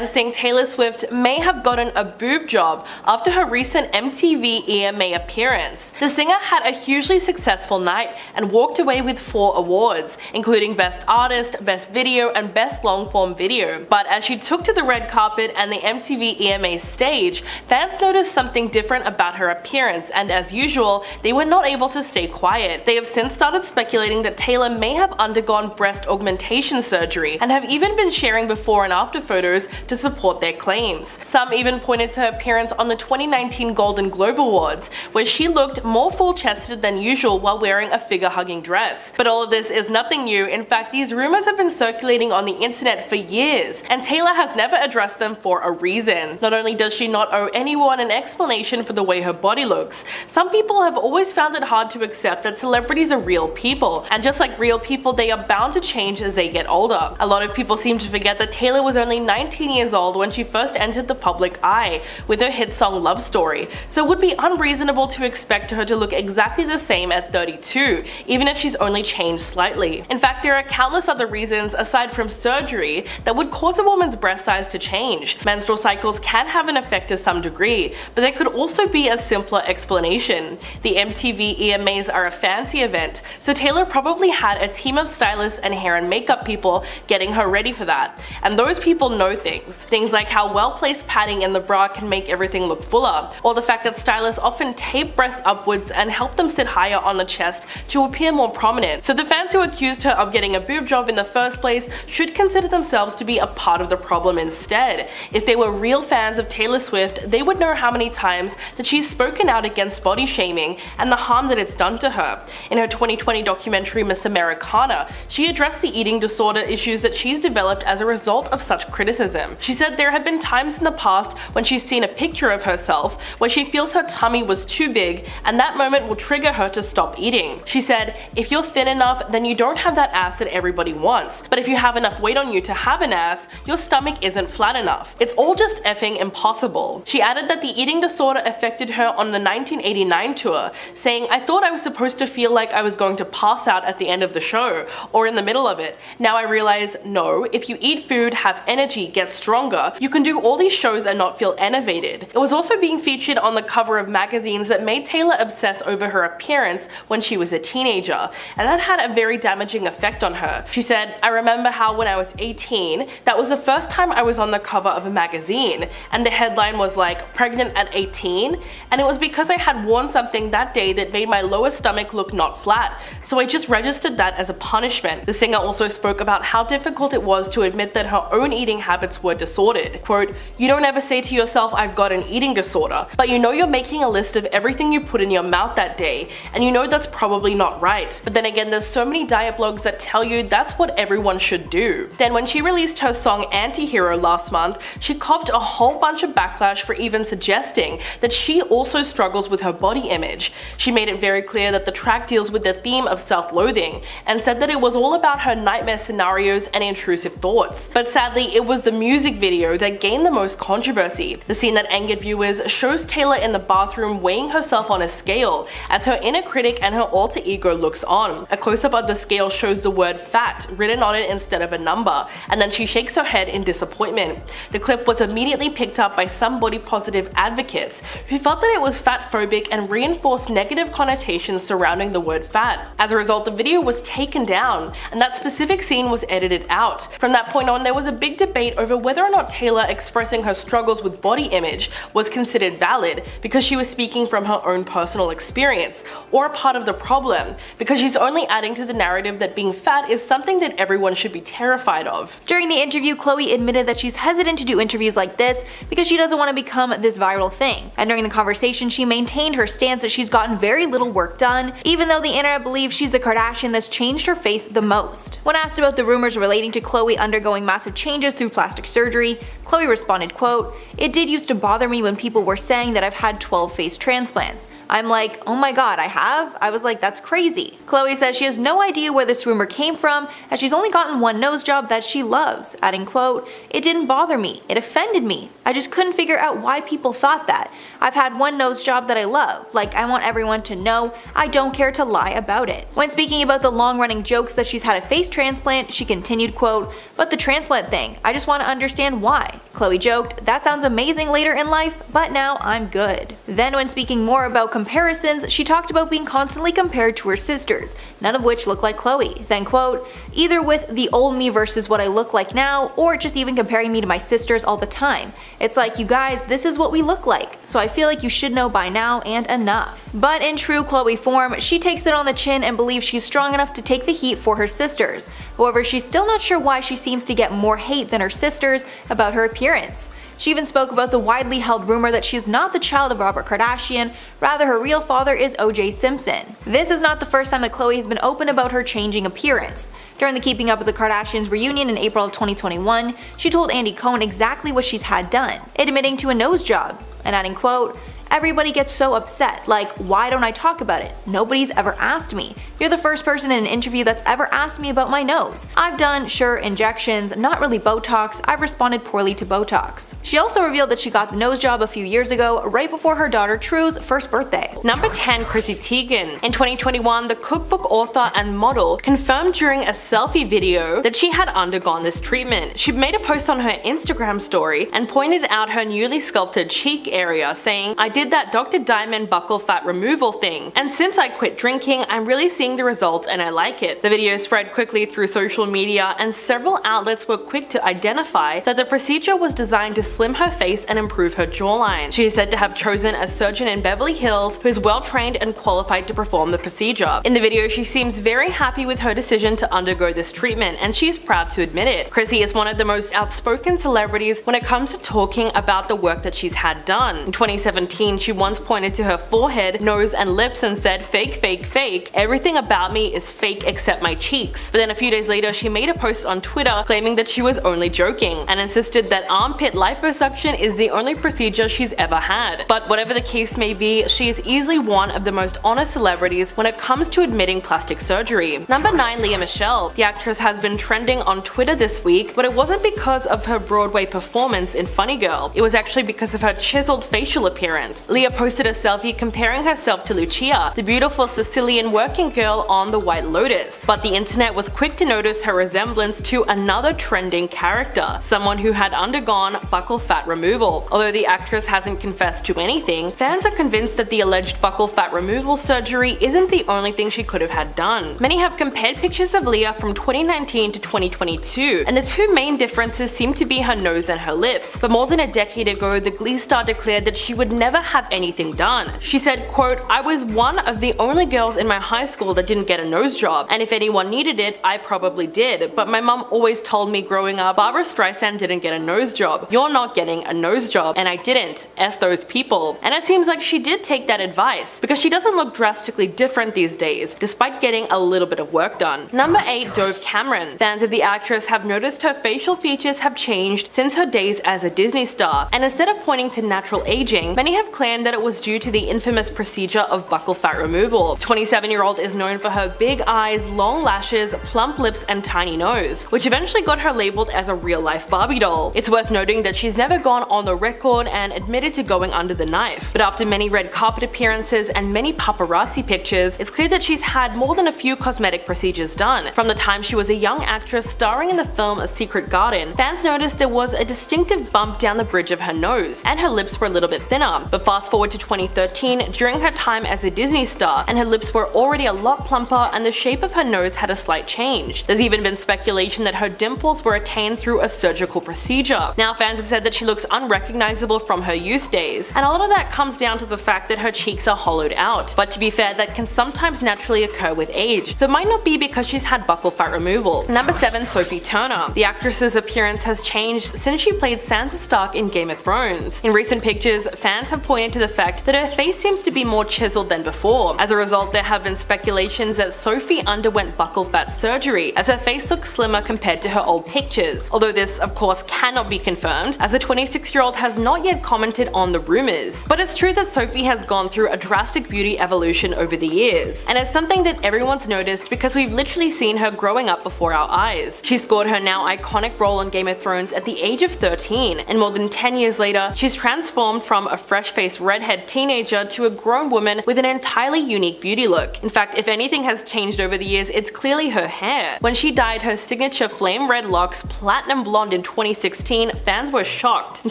Fans think Taylor Swift may have gotten a boob job after her recent MTV EMA appearance. The singer had a hugely successful night and walked away with 4 awards, including Best Artist, Best Video, and Best Long-Form Video. But as she took to the red carpet and the MTV EMA stage, fans noticed something different about her appearance, and as usual, they were not able to stay quiet. They have since started speculating that Taylor may have undergone breast augmentation surgery and have even been sharing before and after photos to support their claims. Some even pointed to her appearance on the 2019 Golden Globe Awards, where she looked more full-chested than usual while wearing a figure-hugging dress. But all of this is nothing new. In fact, these rumors have been circulating on the internet for years, and Taylor has never addressed them for a reason. Not only does she not owe anyone an explanation for the way her body looks, some people have always found it hard to accept that celebrities are real people, and just like real people, they are bound to change as they get older. A lot of people seem to forget that Taylor was only 19 years old when she first entered the public eye with her hit song Love Story, so it would be unreasonable to expect her to look exactly the same at 32, even if she's only changed slightly. In fact, there are countless other reasons aside from surgery that would cause a woman's breast size to change. Menstrual cycles can have an effect to some degree, but there could also be a simpler explanation. The MTV EMAs are a fancy event, so Taylor probably had a team of stylists and hair and makeup people getting her ready for that, and those people know things like how well-placed padding in the bra can make everything look fuller, or the fact that stylists often tape breasts upwards and help them sit higher on the chest to appear more prominent. So the fans who accused her of getting a boob job in the first place should consider themselves to be a part of the problem instead. If they were real fans of Taylor Swift, they would know how many times that she's spoken out against body shaming and the harm that it's done to her. In her 2020 documentary Miss Americana, she addressed the eating disorder issues that she's developed as a result of such criticism. She said there have been times in the past when she's seen a picture of herself where she feels her tummy was too big, and that moment will trigger her to stop eating. She said, if you're thin enough, then you don't have that ass that everybody wants, but if you have enough weight on you to have an ass, your stomach isn't flat enough. It's all just effing impossible. She added that the eating disorder affected her on the 1989 tour, saying, I thought I was supposed to feel like I was going to pass out at the end of the show, or in the middle of it. Now I realize, no, if you eat food, have energy, get stronger, you can do all these shows and not feel enervated. It was also being featured on the cover of magazines that made Taylor obsess over her appearance when she was a teenager, and that had a very damaging effect on her. She said, I remember how when I was 18, that was the first time I was on the cover of a magazine, and the headline was like, pregnant at 18, and it was because I had worn something that day that made my lower stomach look not flat, so I just registered that as a punishment. The singer also spoke about how difficult it was to admit that her own eating habits were disordered. Quote, you don't ever say to yourself, I've got an eating disorder, but you know you're making a list of everything you put in your mouth that day, and you know that's probably not right. But then again, there's so many diet blogs that tell you that's what everyone should do. Then when she released her song Anti-Hero last month, she copped a whole bunch of backlash for even suggesting that she also struggles with her body image. She made it very clear that the track deals with the theme of self-loathing, and said that it was all about her nightmare scenarios and intrusive thoughts. But sadly, it was the music video that gained the most controversy. The scene that angered viewers shows Taylor in the bathroom weighing herself on a scale, as her inner critic and her alter ego looks on. A close-up of the scale shows the word fat written on it instead of a number, and then she shakes her head in disappointment. The clip was immediately picked up by some body positive advocates who felt that it was fat-phobic and reinforced negative connotations surrounding the word fat. As a result, the video was taken down, and that specific scene was edited out. From that point on, there was a big debate over whether or not Taylor expressing her struggles with body image was considered valid because she was speaking from her own personal experience, or a part of the problem because she's only adding to the narrative that being fat is something that everyone should be terrified of. During the interview, Khloe admitted that she's hesitant to do interviews like this because she doesn't want to become this viral thing. And during the conversation, she maintained her stance that she's gotten very little work done, even though the internet believes she's the Kardashian that's changed her face the most. When asked about the rumors relating to Khloe undergoing massive changes through plastic surgery, Khloe responded, quote, "It did used to bother me when people were saying that I've had 12 face transplants. I'm like, oh my god, I have? I was like, that's crazy." Khloe says she has no idea where this rumor came from, as she's only gotten one nose job that she loves, adding, quote, "It didn't bother me, it offended me. I just couldn't figure out why people thought that. I've had one nose job that I love, like I want everyone to know I don't care to lie about it." When speaking about the long-running jokes that she's had a face transplant, she continued, quote, "But the transplant thing, I just want to understand understand why. Khloe joked, "That sounds amazing later in life, but now I'm good." Then when speaking more about comparisons, she talked about being constantly compared to her sisters, none of which look like Khloe, saying, quote, "Either with the old me versus what I look like now, or just even comparing me to my sisters all the time. It's like, you guys, this is what we look like, so I feel like you should know by now and enough." But in true Khloe form, she takes it on the chin and believes she's strong enough to take the heat for her sisters. However, she's still not sure why she seems to get more hate than her sisters about her appearance. She even spoke about the widely held rumor that she is not the child of Robert Kardashian, rather her real father is O.J. Simpson. This is not the first time that Khloe has been open about her changing appearance. During the Keeping Up with the Kardashians reunion in April of 2021, she told Andy Cohen exactly what she's had done, admitting to a nose job, and adding, quote, "Everybody gets so upset, like, why don't I talk about it? Nobody's ever asked me. You're the first person in an interview that's ever asked me about my nose. I've done, sure, injections, not really Botox, I've responded poorly to Botox." She also revealed that she got the nose job a few years ago, right before her daughter True's first birthday. Number 10. Chrissy Teigen. In 2021, the cookbook author and model confirmed during a selfie video that she had undergone this treatment. She made a post on her Instagram story and pointed out her newly sculpted cheek area, saying, "I did that Dr. Diamond buccal fat removal thing, and since I quit drinking, I'm really seeing the results and I like it." The video spread quickly through social media, and several outlets were quick to identify that the procedure was designed to slim her face and improve her jawline. She is said to have chosen a surgeon in Beverly Hills who is well trained and qualified to perform the procedure. In the video, she seems very happy with her decision to undergo this treatment, and she's proud to admit it. Chrissy is one of the most outspoken celebrities when it comes to talking about the work that she's had done. In 2017, she once pointed to her forehead, nose, and lips and said, "Fake, fake, fake. Everything about me is fake except my cheeks." But then a few days later, she made a post on Twitter claiming that she was only joking, and insisted that armpit liposuction is the only procedure she's ever had. But whatever the case may be, she is easily one of the most honest celebrities when it comes to admitting plastic surgery. Number 9. Leah Michelle. The actress has been trending on Twitter this week, but it wasn't because of her Broadway performance in Funny Girl. It was actually because of her chiseled facial appearance. Leah posted a selfie comparing herself to Lucia, the beautiful Sicilian working girl on The White Lotus. But the internet was quick to notice her resemblance to another trending character, someone who had undergone buccal fat removal. Although the actress hasn't confessed to anything, fans are convinced that the alleged buccal fat removal surgery isn't the only thing she could have had done. Many have compared pictures of Leah from 2019 to 2022, and the two main differences seem to be her nose and her lips. But more than a decade ago, the Glee star declared that she would never have anything done. She said, quote, "I was one of the only girls in my high school that didn't get a nose job, and if anyone needed it, I probably did. But my mom always told me growing up, Barbara Streisand didn't get a nose job. You're not getting a nose job, and I didn't. F those people." And it seems like she did take that advice, because she doesn't look drastically different these days, despite getting a little bit of work done. Number 8. Dove Cameron. Fans of the actress have noticed her facial features have changed since her days as a Disney star, and instead of pointing to natural aging, many have claimed that it was due to the infamous procedure of buccal fat removal. 27-year-old is known for her big eyes, long lashes, plump lips, and tiny nose, which eventually got her labeled as a real-life Barbie doll. It's worth noting that she's never gone on the record and admitted to going under the knife. But after many red carpet appearances and many paparazzi pictures, it's clear that she's had more than a few cosmetic procedures done. From the time she was a young actress starring in the film A Secret Garden, fans noticed there was a distinctive bump down the bridge of her nose, and her lips were a little bit thinner. But fast forward to 2013, during her time as a Disney star, and her lips were already a lot plumper and the shape of her nose had a slight change. There's even been speculation that her dimples were attained through a surgical procedure. Now fans have said that she looks unrecognizable from her youth days, and a lot of that comes down to the fact that her cheeks are hollowed out. But to be fair, that can sometimes naturally occur with age, so it might not be because she's had buccal fat removal. Number 7. Sophie Turner. The actress's appearance has changed since she played Sansa Stark in Game of Thrones. In recent pictures, fans have pointed to the fact that her face seems to be more chiseled than before. As a result, there have been speculations that Sophie underwent buccal fat surgery, as her face looks slimmer compared to her old pictures. Although this, of course, cannot be confirmed, as the 26-year-old has not yet commented on the rumors. But it's true that Sophie has gone through a drastic beauty evolution over the years, and it's something that everyone's noticed because we've literally seen her growing up before our eyes. She scored her now iconic role on Game of Thrones at the age of 13, and more than 10 years later, she's transformed from a fresh-faced fresh-faced redhead teenager to a grown woman with an entirely unique beauty look. In fact, if anything has changed over the years, it's clearly her hair. When she dyed her signature flame red locks platinum blonde in 2016, fans were shocked. In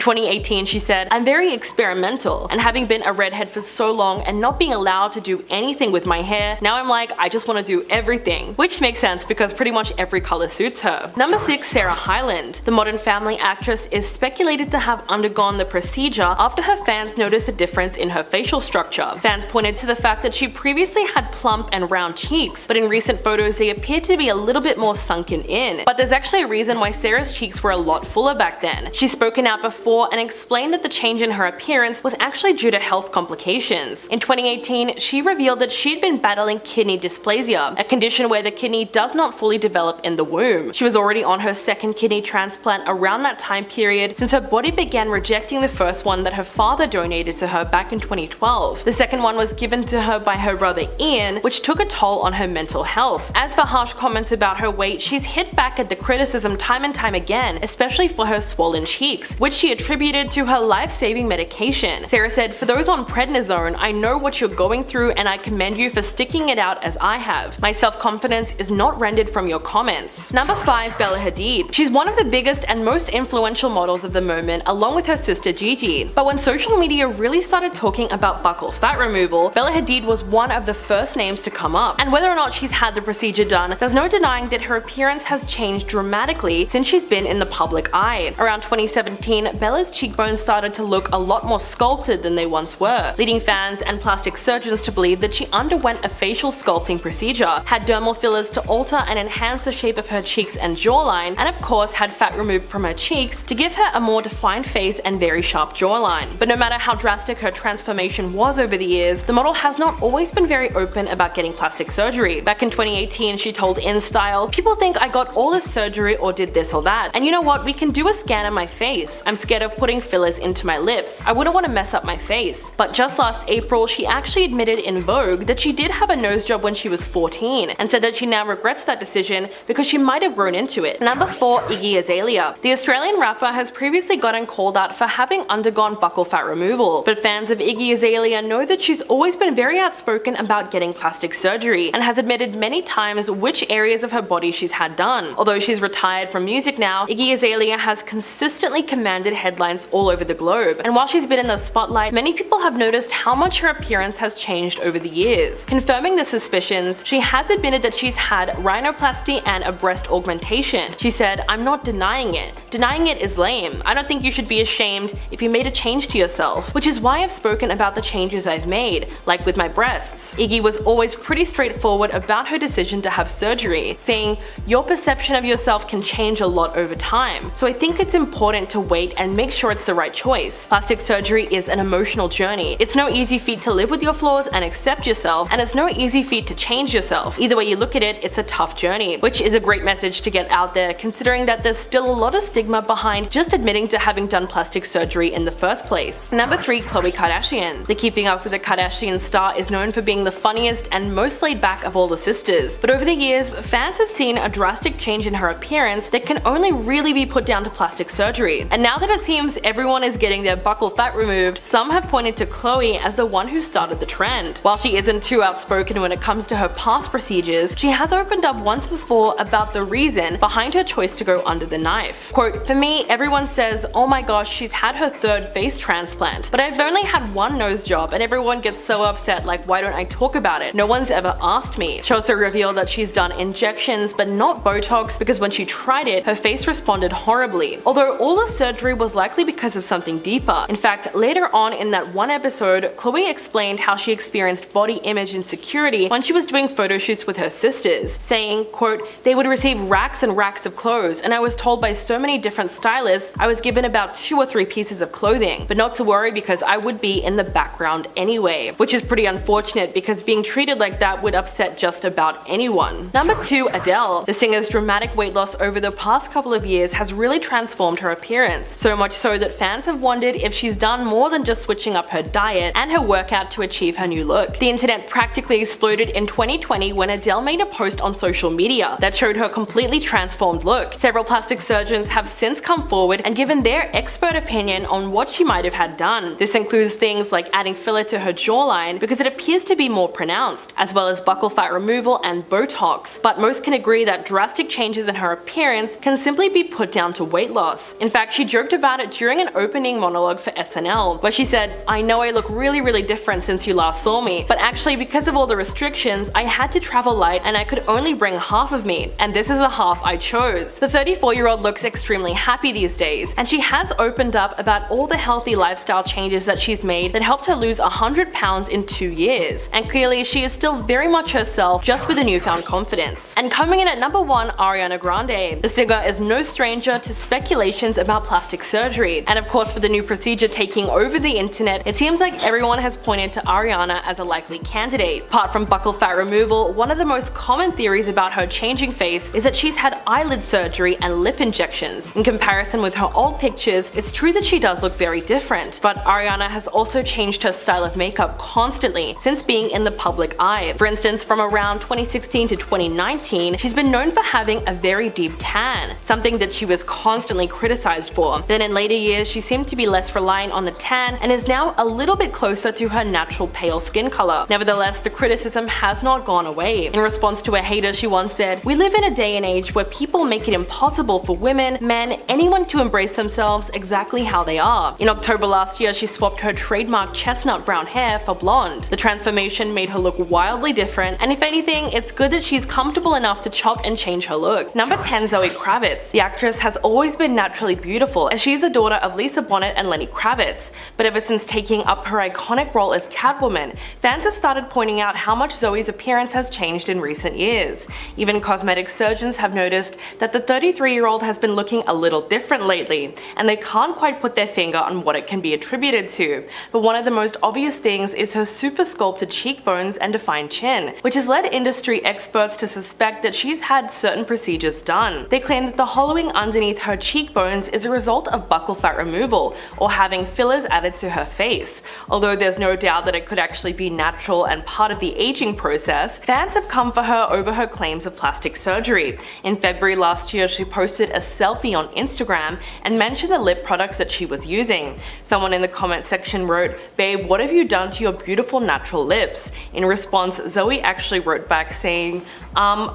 2018, she said, "I'm very experimental, and having been a redhead for so long and not being allowed to do anything with my hair, now I'm like, I just want to do everything," which makes sense because pretty much every color suits her. Number 6. Sarah Hyland. The Modern Family actress is speculated to have undergone the procedure after her fans noticed a difference in her facial structure. Fans pointed to the fact that she previously had plump and round cheeks, but in recent photos they appear to be a little bit more sunken in. But there's actually a reason why Sarah's cheeks were a lot fuller back then. She's spoken out before and explained that the change in her appearance was actually due to health complications. In 2018, she revealed that she'd been battling kidney dysplasia, a condition where the kidney does not fully develop in the womb. She was already on her second kidney transplant around that time period, since her body began rejecting the first one that her father donated to her back in 2012. The second one was given to her by her brother Ian, which took a toll on her mental health. As for harsh comments about her weight, she's hit back at the criticism time and time again, especially for her swollen cheeks, which she attributed to her life-saving medication. Sarah said, "For those on prednisone, I know what you're going through and I commend you for sticking it out as I have. My self-confidence is not rendered from your comments." Number 5. Bella Hadid. She's one of the biggest and most influential models of the moment, along with her sister Gigi. But when social media really started talking about buccal fat removal, Bella Hadid was one of the first names to come up. And whether or not she's had the procedure done, there's no denying that her appearance has changed dramatically since she's been in the public eye. Around 2017, Bella's cheekbones started to look a lot more sculpted than they once were, leading fans and plastic surgeons to believe that she underwent a facial sculpting procedure, had dermal fillers to alter and enhance the shape of her cheeks and jawline, and of course had fat removed from her cheeks to give her a more defined face and very sharp jawline. But no matter how drastic her transformation was over the years, the model has not always been very open about getting plastic surgery. Back in 2018, she told InStyle, "People think I got all this surgery or did this or that, and you know what, we can do a scan of my face. I'm scared of putting fillers into my lips. I wouldn't want to mess up my face." But just last April, she actually admitted in Vogue that she did have a nose job when she was 14, and said that she now regrets that decision because she might have grown into it. Number 4. Iggy Azalea. The Australian rapper has previously gotten called out for having undergone buccal fat removal, but fans of Iggy Azalea know that she's always been very outspoken about getting plastic surgery, and has admitted many times which areas of her body she's had done. Although she's retired from music now, Iggy Azalea has consistently commanded headlines all over the globe, and while she's been in the spotlight, many people have noticed how much her appearance has changed over the years. Confirming the suspicions, she has admitted that she's had rhinoplasty and a breast augmentation. She said, "I'm not denying it. Denying it is lame. I don't think you should be ashamed if you made a change to yourself, which is why I've spoken about the changes I've made, like with my breasts." Iggy was always pretty straightforward about her decision to have surgery, saying, "Your perception of yourself can change a lot over time, so I think it's important to wait and make sure it's the right choice. Plastic surgery is an emotional journey. It's no easy feat to live with your flaws and accept yourself, and it's no easy feat to change yourself. Either way you look at it, it's a tough journey," which is a great message to get out there, considering that there's still a lot of stigma behind just admitting to having done plastic surgery in the first place. Number 3. Khloe Kardashian. The Keeping Up with the Kardashian star is known for being the funniest and most laid back of all the sisters, but over the years, fans have seen a drastic change in her appearance that can only really be put down to plastic surgery. And now that it seems everyone is getting their buccal fat removed, some have pointed to Khloe as the one who started the trend. While she isn't too outspoken when it comes to her past procedures, she has opened up once before about the reason behind her choice to go under the knife. Quote, "For me, everyone says, oh my gosh, she's had her third face transplant, but I've only had one nose job and everyone gets so upset, like why don't I talk about it? No one's ever asked me." She also revealed that she's done injections but not Botox because when she tried it, her face responded horribly. Although all the surgery was likely because of something deeper. In fact, later on in that one episode, Khloe explained how she experienced body image insecurity when she was doing photo shoots with her sisters, saying, quote, "They would receive racks and racks of clothes, and I was told by so many different stylists I was given about 2 or 3 pieces of clothing, but not to worry because I would be in the background anyway," which is pretty unfortunate because being treated like that would upset just about anyone. Number 2. Adele. The singer's dramatic weight loss over the past couple of years has really transformed her appearance, so much so that fans have wondered if she's done more than just switching up her diet and her workout to achieve her new look. The internet practically exploded in 2020 when Adele made a post on social media that showed her completely transformed look. Several plastic surgeons have since come forward and given their expert opinion on what she might have had done. This includes things like adding filler to her jawline because it appears to be more pronounced, as well as buccal fat removal and Botox, but most can agree that drastic changes in her appearance can simply be put down to weight loss. In fact, she joked about it during an opening monologue for SNL, where she said, "I know I look really different since you last saw me, but actually because of all the restrictions, I had to travel light and I could only bring half of me, and this is the half I chose." The 34-year-old looks extremely happy these days, and she has opened up about all the healthy lifestyle changes that she's made that helped her lose 100 pounds in 2 years. And clearly she is still very much herself, just with a newfound confidence. And coming in at number 1, Ariana Grande. The singer is no stranger to speculations about plastic surgery, and of course with the new procedure taking over the internet, it seems like everyone has pointed to Ariana as a likely candidate. Apart from buccal fat removal, one of the most common theories about her changing face is that she's had eyelid surgery and lip injections. In comparison with her old pictures, it's true that she does look very different, but Ariana has also changed her style of makeup constantly since being in the public eye. For instance, from around 2016 to 2019, she's been known for having a very deep tan, something that she was constantly criticized for. Then in later years, she seemed to be less reliant on the tan and is now a little bit closer to her natural pale skin color. Nevertheless, the criticism has not gone away. In response to a hater, she once said, "We live in a day and age where people make it impossible for women, men, anyone to embrace themselves exactly how they are." In October last year, she swapped her trademark chestnut brown hair for blonde. The transformation made her look wildly different, and if anything, it's good that she's comfortable enough to chop and change her look. Number 10, Zoe Kravitz. The actress has always been naturally beautiful, as she's the daughter of Lisa Bonet and Lenny Kravitz, but ever since taking up her iconic role as Catwoman, fans have started pointing out how much Zoe's appearance has changed in recent years. Even cosmetic surgeons have noticed that the 33-year-old has been looking a little different lately, and they can't quite put their finger on what it can be attributed to. But one of the most obvious things is her super sculpted cheekbones and defined chin, which has led industry experts to suspect that she's had certain procedures done. They claim that the hollowing underneath her cheekbones is a result of buccal fat removal, or having fillers added to her face. Although there's no doubt that it could actually be natural and part of the aging process, fans have come for her over her claims of plastic surgery. In February last year, she posted a selfie on Instagram and mentioned the lip products that she was using. Someone in the comment section wrote, "Babe, what have you done to your beautiful natural lips?" In response, Zoe actually wrote back saying,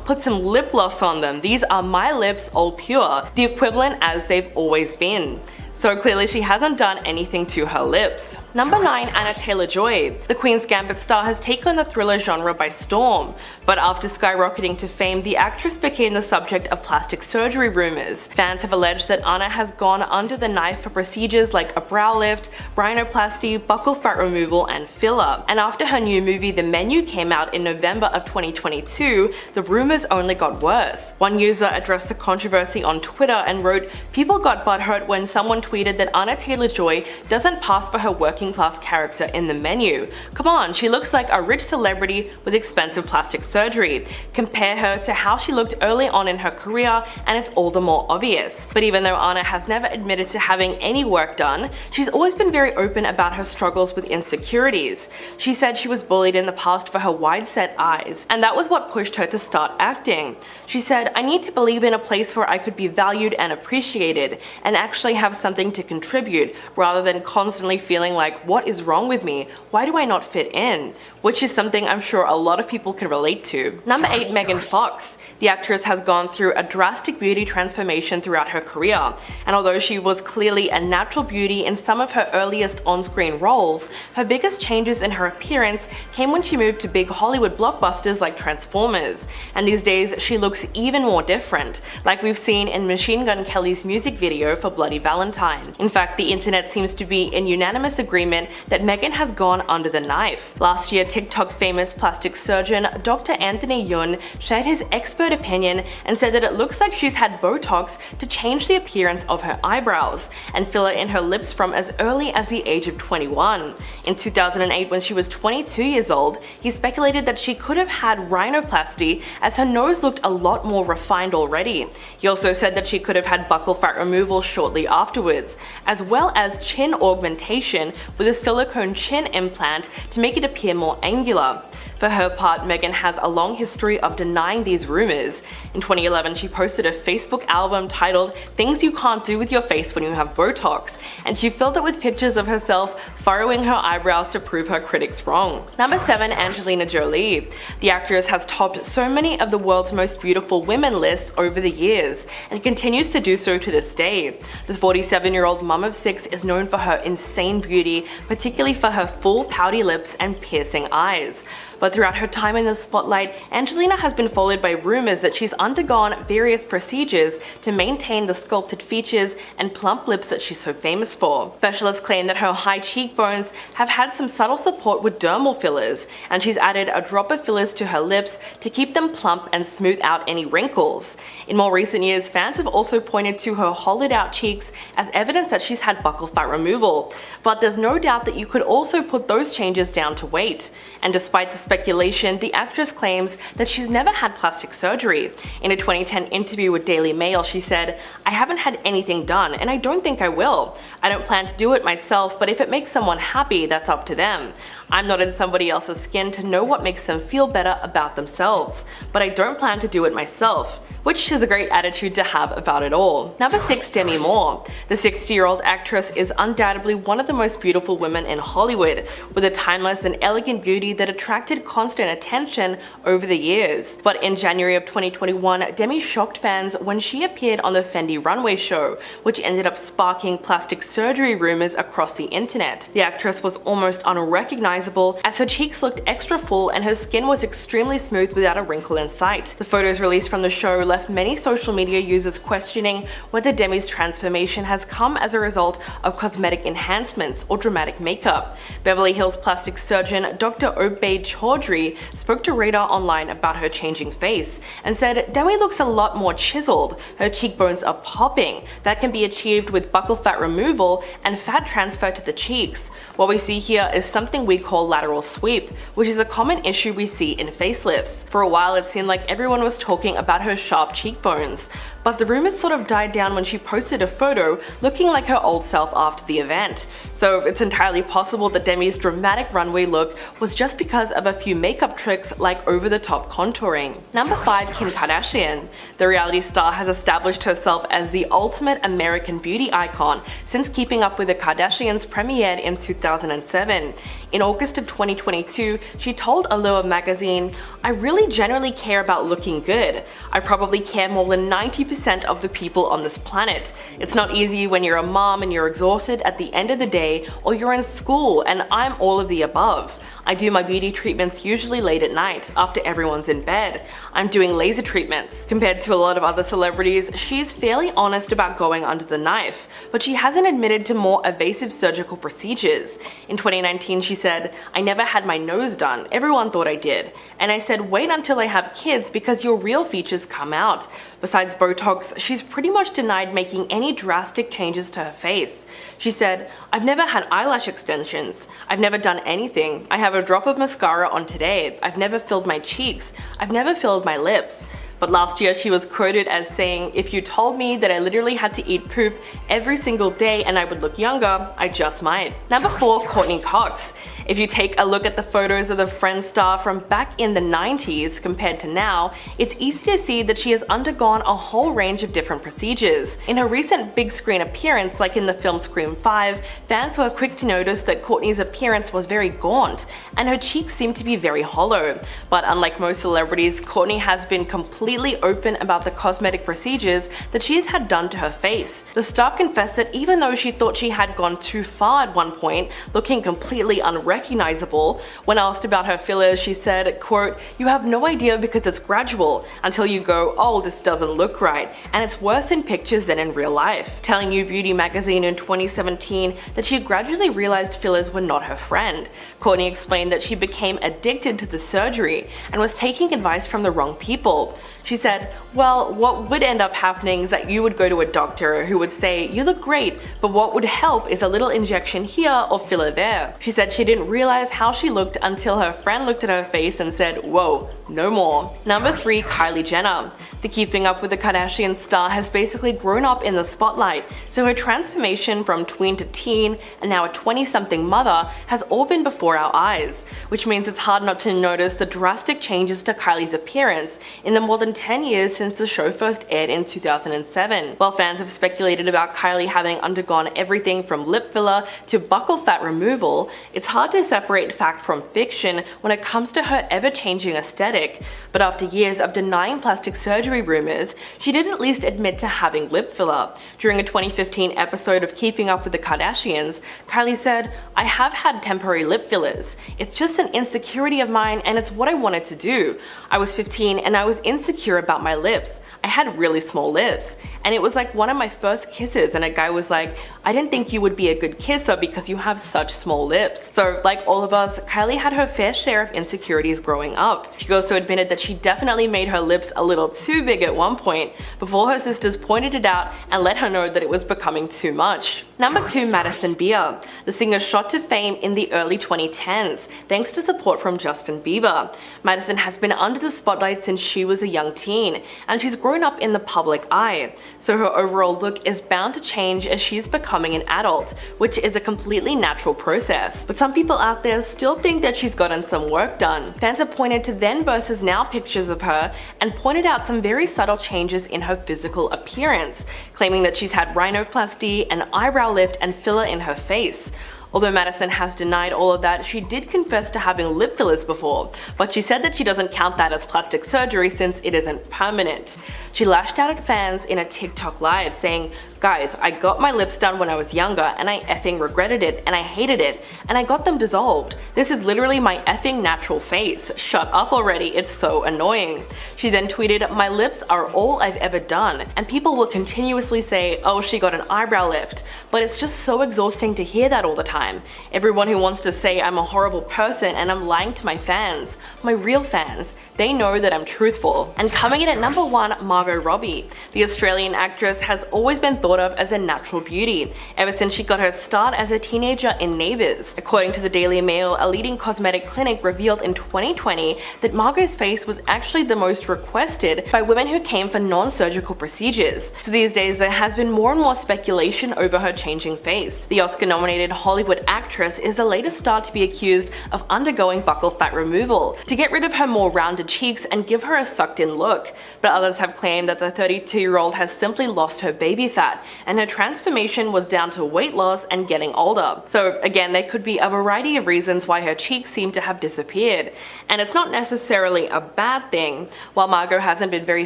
"Put some lip gloss on them. These are my lips, all pure. The equivalent as they've always been." So clearly she hasn't done anything to her lips. Number 9, Anna Taylor-Joy. The Queen's Gambit star has taken the thriller genre by storm, but after skyrocketing to fame, the actress became the subject of plastic surgery rumors. Fans have alleged that Anna has gone under the knife for procedures like a brow lift, rhinoplasty, buccal fat removal, and filler. And after her new movie The Menu came out in November of 2022, the rumors only got worse. One user addressed the controversy on Twitter and wrote, "People got butthurt when someone tweeted that Anna Taylor-Joy doesn't pass for her working class character in The Menu. Come on, she looks like a rich celebrity with expensive plastic surgery. Compare her to how she looked early on in her career and it's all the more obvious." But even though Anna has never admitted to having any work done, she's always been very open about her struggles with insecurities. She said she was bullied in the past for her wide-set eyes, and that was what pushed her to start acting. She said, "I need to believe in a place where I could be valued and appreciated, and actually have something to contribute, rather than constantly feeling like, what is wrong with me? Why do I not fit in?" Which is something I'm sure a lot of people can relate to. Number 8, Megan Fox. The actress has gone through a drastic beauty transformation throughout her career, and although she was clearly a natural beauty in some of her earliest on-screen roles, her biggest changes in her appearance came when she moved to big Hollywood blockbusters like Transformers, and these days she looks even more different, like we've seen in Machine Gun Kelly's music video for Bloody Valentine. In fact, the internet seems to be in unanimous agreement that Megan has gone under the knife. Last year, TikTok famous plastic surgeon Dr. Anthony Yun shared his expert opinion and said that it looks like she's had Botox to change the appearance of her eyebrows and filler in her lips from as early as the age of 21. In 2008, when she was 22 years old, he speculated that she could have had rhinoplasty as her nose looked a lot more refined already. He also said that she could have had buccal fat removal shortly afterwards, as well as chin augmentation with a silicone chin implant to make it appear more angular. For her part, Meghan has a long history of denying these rumors. In 2011, she posted a Facebook album titled "Things You Can't Do With Your Face When You Have Botox," and she filled it with pictures of herself furrowing her eyebrows to prove her critics wrong. Number 7. Angelina Jolie. The actress has topped so many of the world's most beautiful women lists over the years, and continues to do so to this day. The 47-year-old mom of 6 is known for her insane beauty, particularly for her full pouty lips and piercing eyes. But throughout her time in the spotlight, Angelina has been followed by rumors that she's undergone various procedures to maintain the sculpted features and plump lips that she's so famous for. Specialists claim that her high cheekbones have had some subtle support with dermal fillers, and she's added a drop of fillers to her lips to keep them plump and smooth out any wrinkles. In more recent years, fans have also pointed to her hollowed out cheeks as evidence that she's had buccal fat removal. But there's no doubt that you could also put those changes down to weight. And despite the speculation, the actress claims that she's never had plastic surgery. In a 2010 interview with Daily Mail, she said, "I haven't had anything done, and I don't think I will. I don't plan to do it myself, but if it makes someone happy, that's up to them. I'm not in somebody else's skin to know what makes them feel better about themselves, but I don't plan to do it myself," which is a great attitude to have about it all. Number 6. Demi Moore. The 60-year-old actress is undoubtedly one of the most beautiful women in Hollywood, with a timeless and elegant beauty that attracted constant attention over the years. But in January of 2021, Demi shocked fans when she appeared on the Fendi runway show, which ended up sparking plastic surgery rumors across the internet. The actress was almost unrecognizable, as her cheeks looked extra full and her skin was extremely smooth without a wrinkle in sight. The photos released from the show left many social media users questioning whether Demi's transformation has come as a result of cosmetic enhancements or dramatic makeup. Beverly Hills plastic surgeon Dr. Obaid Chaudhry spoke to Radar Online about her changing face and said, "Demi looks a lot more chiseled. Her cheekbones are popping. That can be achieved with buccal fat removal and fat transfer to the cheeks. What we see here is something we call lateral sweep, which is a common issue we see in facelifts. For a while, it seemed like everyone was talking about her sharp cheekbones, but the rumors sort of died down when she posted a photo looking like her old self after the event. So it's entirely possible that Demi's dramatic runway look was just because of a few makeup tricks like over-the-top contouring." Number 5. Kim Kardashian. The reality star has established herself as the ultimate American beauty icon since Keeping Up with the Kardashians premiered in 2007. In August of 2022, she told Allure magazine, "I really generally care about looking good. I probably care more than 90% of the people on this planet. It's not easy when you're a mom and you're exhausted at the end of the day, or you're in school, and I'm all of the above. I do my beauty treatments usually late at night, after everyone's in bed. I'm doing laser treatments." Compared to a lot of other celebrities, she's fairly honest about going under the knife, but she hasn't admitted to more evasive surgical procedures. In 2019, she said, "I never had my nose done. Everyone thought I did. And I said, wait until I have kids because your real features come out. Besides Botox, she's pretty much denied making any drastic changes to her face. She said, "I've never had eyelash extensions. I've never done anything. I have a drop of mascara on today. I've never filled my cheeks. I've never filled my lips." But last year she was quoted as saying, "If you told me that I literally had to eat poop every single day and I would look younger, I just might." Number 4. Courteney Cox. If you take a look at the photos of the Friends star from back in the 90s compared to now, it's easy to see that she has undergone a whole range of different procedures. In her recent big screen appearance, like in the film Scream 5, fans were quick to notice that Courtney's appearance was very gaunt, and her cheeks seemed to be very hollow. But unlike most celebrities, Courtney has been completely open about the cosmetic procedures that she's had done to her face. The star confessed that even though she thought she had gone too far at one point, looking completely unrecognizable, when asked about her fillers, she said, quote, "You have no idea because it's gradual until you go, oh, this doesn't look right, and it's worse in pictures than in real life," telling You Beauty magazine in 2017 that she gradually realized fillers were not her friend. Courtney explained that she became addicted to the surgery and was taking advice from the wrong people. She said, "Well, what would end up happening is that you would go to a doctor who would say, 'You look great, but what would help is a little injection here or filler there.'" She said she didn't realize how she looked until her friend looked at her face and said, "Whoa, no more." Number 3. Kylie Jenner. The Keeping Up with the Kardashian star has basically grown up in the spotlight, so her transformation from tween to teen and now a 20-something mother has all been before our eyes, which means it's hard not to notice the drastic changes to Kylie's appearance in the more than 10 years since the show first aired in 2007. While fans have speculated about Kylie having undergone everything from lip filler to buccal fat removal, it's hard to separate fact from fiction when it comes to her ever-changing aesthetic. But after years of denying plastic surgery rumors, she did at least admit to having lip filler. During a 2015 episode of Keeping Up with the Kardashians, Kylie said, "I have had temporary lip fillers. It's just an insecurity of mine and it's what I wanted to do. I was 15 and I was insecure about my lips. I had really small lips. And it was like one of my first kisses and a guy was like, I didn't think you would be a good kisser because you have such small lips." So like all of us, Kylie had her fair share of insecurities growing up. She also admitted that she definitely made her lips a little too big at one point before her sisters pointed it out and let her know that it was becoming too much. Number 2, Madison Beer. The singer shot to fame in the early 2010s thanks to support from Justin Bieber. Madison has been under the spotlight since she was a young teen, and she's grown up in the public eye. So her overall look is bound to change as she's becoming an adult, which is a completely natural process. But some people out there still think that she's gotten some work done. Fans have pointed to then versus now pictures of her and pointed out some very subtle changes in her physical appearance, claiming that she's had rhinoplasty, an eyebrow lift, and filler in her face. Although Madison has denied all of that, she did confess to having lip fillers before, but she said that she doesn't count that as plastic surgery since it isn't permanent. She lashed out at fans in a TikTok live saying, "Guys, I got my lips done when I was younger and I effing regretted it and I hated it and I got them dissolved. This is literally my effing natural face. Shut up already, it's so annoying." She then tweeted, "My lips are all I've ever done, and people will continuously say, oh, she got an eyebrow lift, but it's just so exhausting to hear that all the time. Everyone who wants to say I'm a horrible person and I'm lying to my fans, my real fans, they know that I'm truthful." And coming in at number 1, Margot Robbie. The Australian actress has always been thought of as a natural beauty, ever since she got her start as a teenager in Neighbours. According to the Daily Mail, a leading cosmetic clinic revealed in 2020 that Margot's face was actually the most requested by women who came for non-surgical procedures. So these days there has been more and more speculation over her changing face. The Oscar-nominated Hollywood actress is the latest star to be accused of undergoing buccal fat removal to get rid of her more rounded cheeks and give her a sucked-in look. But others have claimed that the 32-year-old has simply lost her baby fat, and her transformation was down to weight loss and getting older. So again, there could be a variety of reasons why her cheeks seem to have disappeared, and it's not necessarily a bad thing. While Margot hasn't been very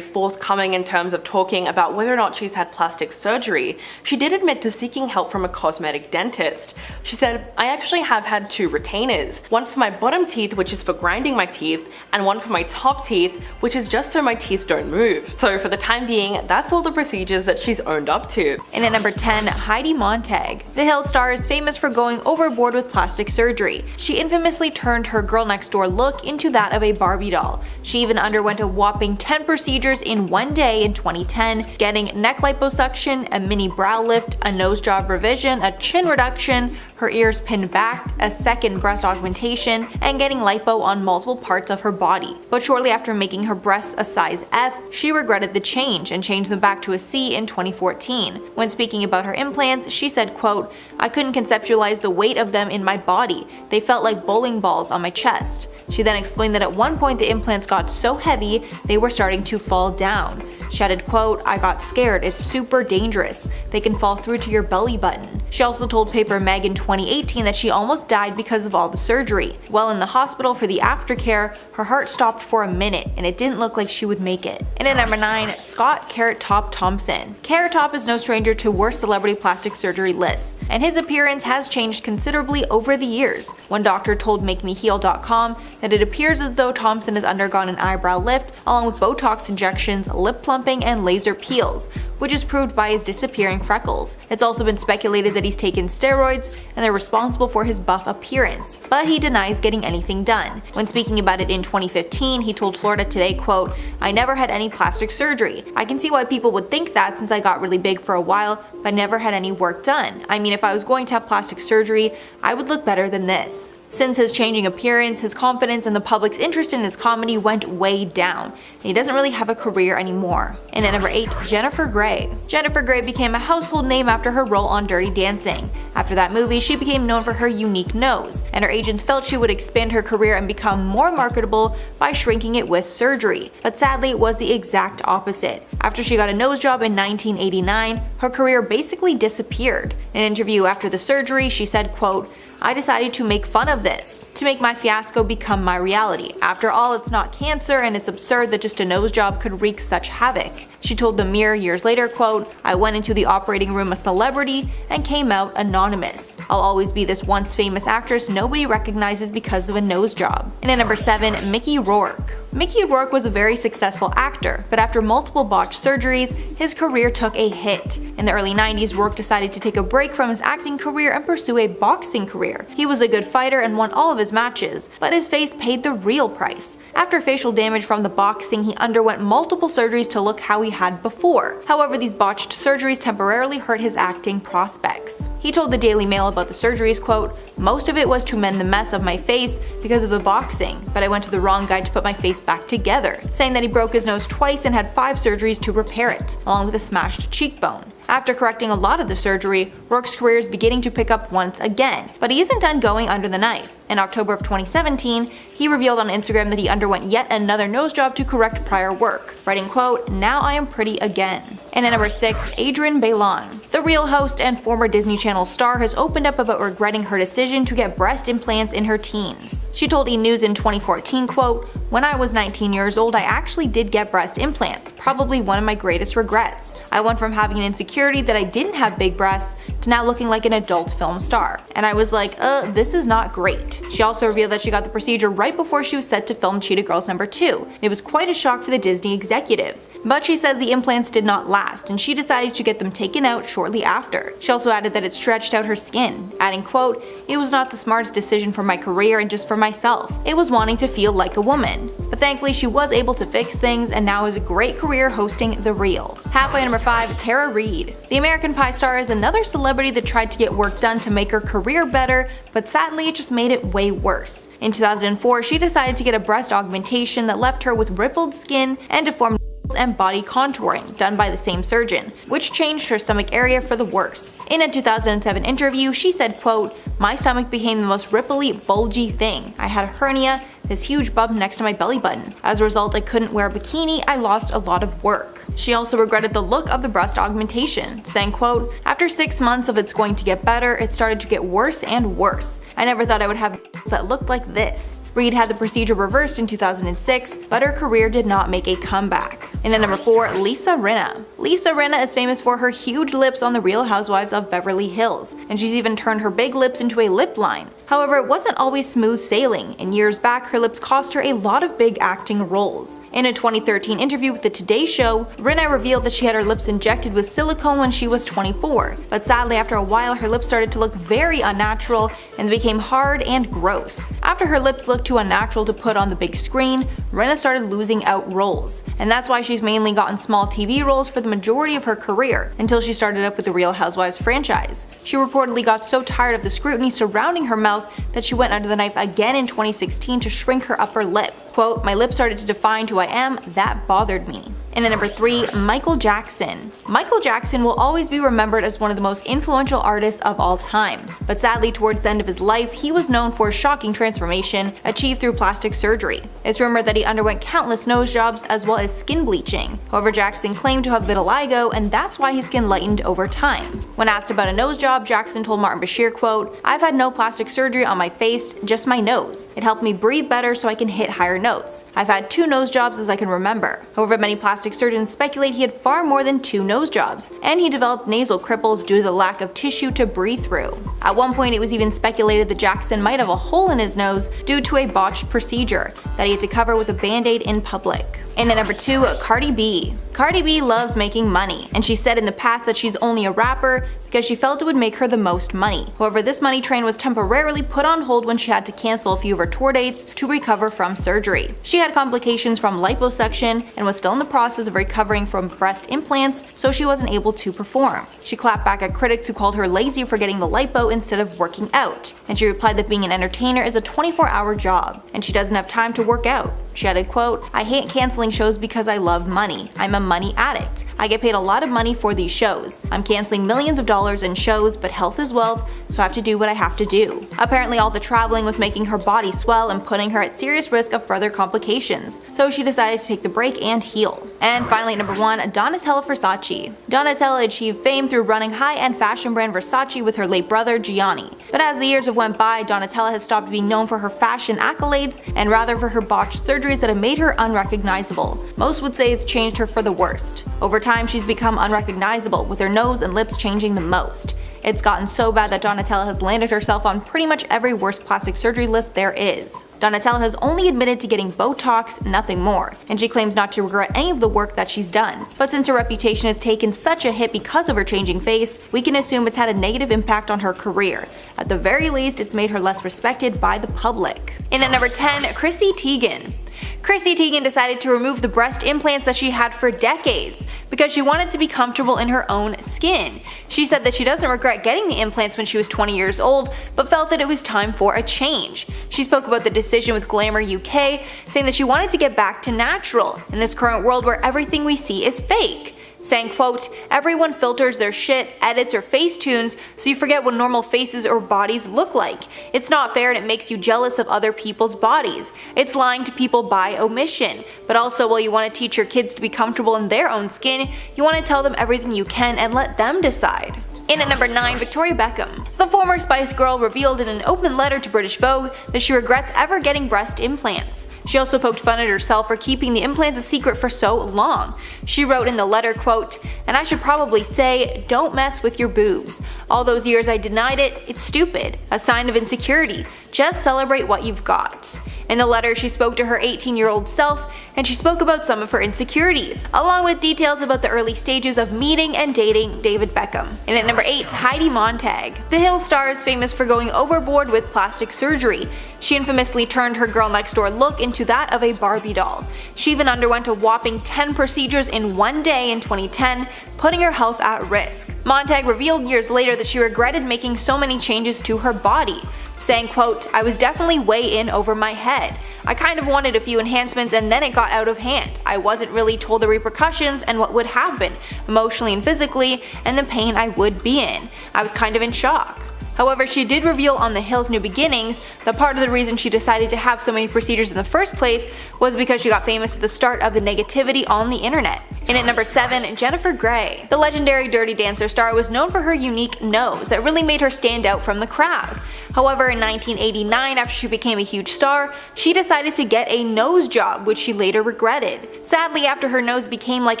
forthcoming in terms of talking about whether or not she's had plastic surgery, she did admit to seeking help from a cosmetic dentist. She said, "I actually have had 2 retainers, one for my bottom teeth, which is for grinding my teeth, and one for my top teeth, which is just so my teeth don't move." So for the time being, that's all the procedures that she's owned up to. And at number 10, Heidi Montag. The Hill star is famous for going overboard with plastic surgery. She infamously turned her girl next door look into that of a Barbie doll. She even underwent a whopping 10 procedures in one day in 2010, getting neck liposuction, a mini brow lift, a nose job revision, a chin reduction, her ears pinned back, a second breast augmentation, and getting lipo on multiple parts of her body. But shortly after making her breasts a size F, she regretted the change and changed them back to a C in 2014. When speaking about her implants, she said, quote, "I couldn't conceptualize the weight of them in my body. They felt like bowling balls on my chest." She then explained that at one point the implants got so heavy they were starting to fall down. She added, quote, "I got scared, it's super dangerous. They can fall through to your belly button." She also told Paper Meg in 2018 that she almost died because of all the surgery. While in the hospital for the aftercare, her heart stopped for a minute and it didn't look like she would make it. And at number 9, Scott Carrot Top Thompson. Carrot Top is no stranger to worst celebrity plastic surgery lists, and his appearance has changed considerably over the years. One doctor told MakeMeHeal.com that it appears as though Thompson has undergone an eyebrow lift along with Botox injections, lip plumping, and laser peels, which is proved by his disappearing freckles. It's also been speculated that he's taken steroids and they're responsible for his buff appearance, but he denies getting anything done. When speaking about it in 2015, he told Florida Today, quote, "I never had any plastic surgery. I can see why people would think that since I got really big for a while, but never had any work done. I mean, if I was going to have plastic surgery, I would look better than this." Since his changing appearance, his confidence and the public's interest in his comedy went way down, and he doesn't really have a career anymore. more. And at number 8, Jennifer Grey. Jennifer Grey became a household name after her role on Dirty Dancing. After that movie, she became known for her unique nose, and her agents felt she would expand her career and become more marketable by shrinking it with surgery. But sadly, it was the exact opposite. After she got a nose job in 1989, her career basically disappeared. In an interview after the surgery, she said, quote, "I decided to make fun of this, to make my fiasco become my reality. After all, it's not cancer, and it's absurd that just a nose job could wreak such havoc." She told the Mirror years later, quote, "I went into the operating room a celebrity and came out anonymous. I'll always be this once famous actress nobody recognizes because of a nose job." And at number 7, Mickey Rourke. Mickey Rourke was a very successful actor, but after multiple botched surgeries, his career took a hit. In the early 90s, Rourke decided to take a break from his acting career and pursue a boxing career. He was a good fighter and won all of his matches, but his face paid the real price. After facial damage from the boxing, he underwent multiple surgeries to look how he had before. However, these botched surgeries temporarily hurt his acting prospects. He told the Daily Mail about the surgeries, quote, "Most of it was to mend the mess of my face because of the boxing, but I went to the wrong guy to put my face back together," saying that he broke his nose twice and had 5 surgeries to repair it, along with a smashed cheekbone. After correcting a lot of the surgery, Rourke's career is beginning to pick up once again, but he isn't done going under the knife. In October of 2017, he revealed on Instagram that he underwent yet another nose job to correct prior work, writing, quote, "Now I am pretty again." And at number 6, Adrienne Bailon. The Real host and former Disney Channel star has opened up about regretting her decision to get breast implants in her teens. She told E! News in 2014, quote, "When I was 19 years old, I actually did get breast implants, probably one of my greatest regrets. I went from having an insecurity that I didn't have big breasts to now looking like an adult film star. And I was like, this is not great." She also revealed that she got the procedure right before she was set to film Cheetah Girls #2. It was quite a shock for the Disney executives. But she says the implants did not last, and she decided to get them taken out shortly after. She also added that it stretched out her skin, adding, quote, "It was not the smartest decision for my career and just for myself. It was wanting to feel like a woman." But thankfully she was able to fix things and now has a great career hosting The Real. Halfway number 5, Tara Reid. The American Pie star is another celebrity that tried to get work done to make her career better, but sadly it just made it way worse. In 2004, she decided to get a breast augmentation that left her with rippled skin and deformed and body contouring done by the same surgeon, which changed her stomach area for the worse. In a 2007 interview, she said, quote, "My stomach became the most ripply, bulgy thing. I had a hernia, this huge bump next to my belly button. As a result, I couldn't wear a bikini. I lost a lot of work." She also regretted the look of the breast augmentation, saying, quote, "After 6 months of it's going to get better, it started to get worse and worse. I never thought I would have that looked like this." Reid had the procedure reversed in 2006, but her career did not make a comeback. And at number 4, Lisa Rinna. Lisa Rinna is famous for her huge lips on The Real Housewives of Beverly Hills, and she's even turned her big lips into a lip line. However, it wasn't always smooth sailing, and years back her lips cost her a lot of big acting roles. In a 2013 interview with the Today Show, Rinna revealed that she had her lips injected with silicone when she was 24, but sadly after a while her lips started to look very unnatural and they became hard and gross. After her lips looked too unnatural to put on the big screen, Rinna started losing out roles, and that's why she's mainly gotten small TV roles for the majority of her career, until she started up with the Real Housewives franchise. She reportedly got so tired of the scrutiny surrounding her mouth that she went under the knife again in 2016 to shrink her upper lip. Quote, "My lips started to define who I am, that bothered me." And at number 3, Michael Jackson. Michael Jackson will always be remembered as one of the most influential artists of all time. But sadly, towards the end of his life, he was known for a shocking transformation achieved through plastic surgery. It's rumored that he underwent countless nose jobs as well as skin bleaching. However, Jackson claimed to have vitiligo, and that's why his skin lightened over time. When asked about a nose job, Jackson told Martin Bashir, quote, "I've had no plastic surgery on my face, just my nose. It helped me breathe better so I can hit higher notes. I've had 2 nose jobs as I can remember." However, many plastic surgeons speculate he had far more than 2 nose jobs, and he developed nasal cripples due to the lack of tissue to breathe through. At one point, it was even speculated that Jackson might have a hole in his nose due to a botched procedure that he had to cover with a band-aid in public. And at number 2, Cardi B. Cardi B loves making money, and she said in the past that she's only a rapper because she felt it would make her the most money. However, this money train was temporarily put on hold when she had to cancel a few of her tour dates to recover from surgery. She had complications from liposuction and was still in the process process of recovering from breast implants, so she wasn't able to perform. She clapped back at critics who called her lazy for getting the lipo instead of working out, and she replied that being an entertainer is a 24-hour job, and she doesn't have time to work out. She added, quote, "I hate canceling shows because I love money. I'm a money addict. I get paid a lot of money for these shows. I'm canceling millions of dollars in shows, but health is wealth, so I have to do what I have to do." Apparently all the traveling was making her body swell and putting her at serious risk of further complications, so she decided to take the break and heal. And finally, number 1, Donatella Versace. Donatella achieved fame through running high-end fashion brand Versace with her late brother Gianni. But as the years have went by, Donatella has stopped being known for her fashion accolades and rather for her botched surgeries that have made her unrecognizable. Most would say it's changed her for the worst. Over time, she's become unrecognizable, with her nose and lips changing the most. It's gotten so bad that Donatella has landed herself on pretty much every worst plastic surgery list there is. Donatella has only admitted to getting Botox, nothing more, and she claims not to regret any of the work that she's done. But since her reputation has taken such a hit because of her changing face, we can assume it's had a negative impact on her career. At the very least, it's made her less respected by the public. In at number 10, Chrissy Teigen. Chrissy Teigen decided to remove the breast implants that she had for decades because she wanted to be comfortable in her own skin. She said that she doesn't regret getting the implants when she was 20 years old, but felt that it was time for a change. She spoke about the decision with Glamour UK, saying that she wanted to get back to natural in this current world where everything we see is fake. Saying, quote, "Everyone filters their shit, edits or face tunes, so you forget what normal faces or bodies look like. It's not fair and it makes you jealous of other people's bodies. It's lying to people by omission. But also, while you want to teach your kids to be comfortable in their own skin, you want to tell them everything you can and let them decide." In at number 9, Victoria Beckham. The former Spice Girl revealed in an open letter to British Vogue that she regrets ever getting breast implants. She also poked fun at herself for keeping the implants a secret for so long. She wrote in the letter, quote, "And I should probably say, don't mess with your boobs. All those years I denied it, it's stupid, a sign of insecurity. Just celebrate what you've got." In the letter, she spoke to her 18-year-old self, and she spoke about some of her insecurities, along with details about the early stages of meeting and dating David Beckham. And at number 8, Heidi Montag. The Hill star is famous for going overboard with plastic surgery. She infamously turned her girl next door look into that of a Barbie doll. She even underwent a whopping 10 procedures in one day in 2010, putting her health at risk. Montag revealed years later that she regretted making so many changes to her body, saying, quote, "I was definitely way in over my head. I kind of wanted a few enhancements and then it got out of hand. I wasn't really told the repercussions and what would happen, emotionally and physically, and the pain I would be in. I was kind of in shock." However, she did reveal on The Hill's New Beginnings that part of the reason she decided to have so many procedures in the first place was because she got famous at the start of the negativity on the internet. In at number 7, Jennifer Grey. The legendary Dirty Dancer star was known for her unique nose that really made her stand out from the crowd. However, in 1989, after she became a huge star, she decided to get a nose job, which she later regretted. Sadly, after her nose became like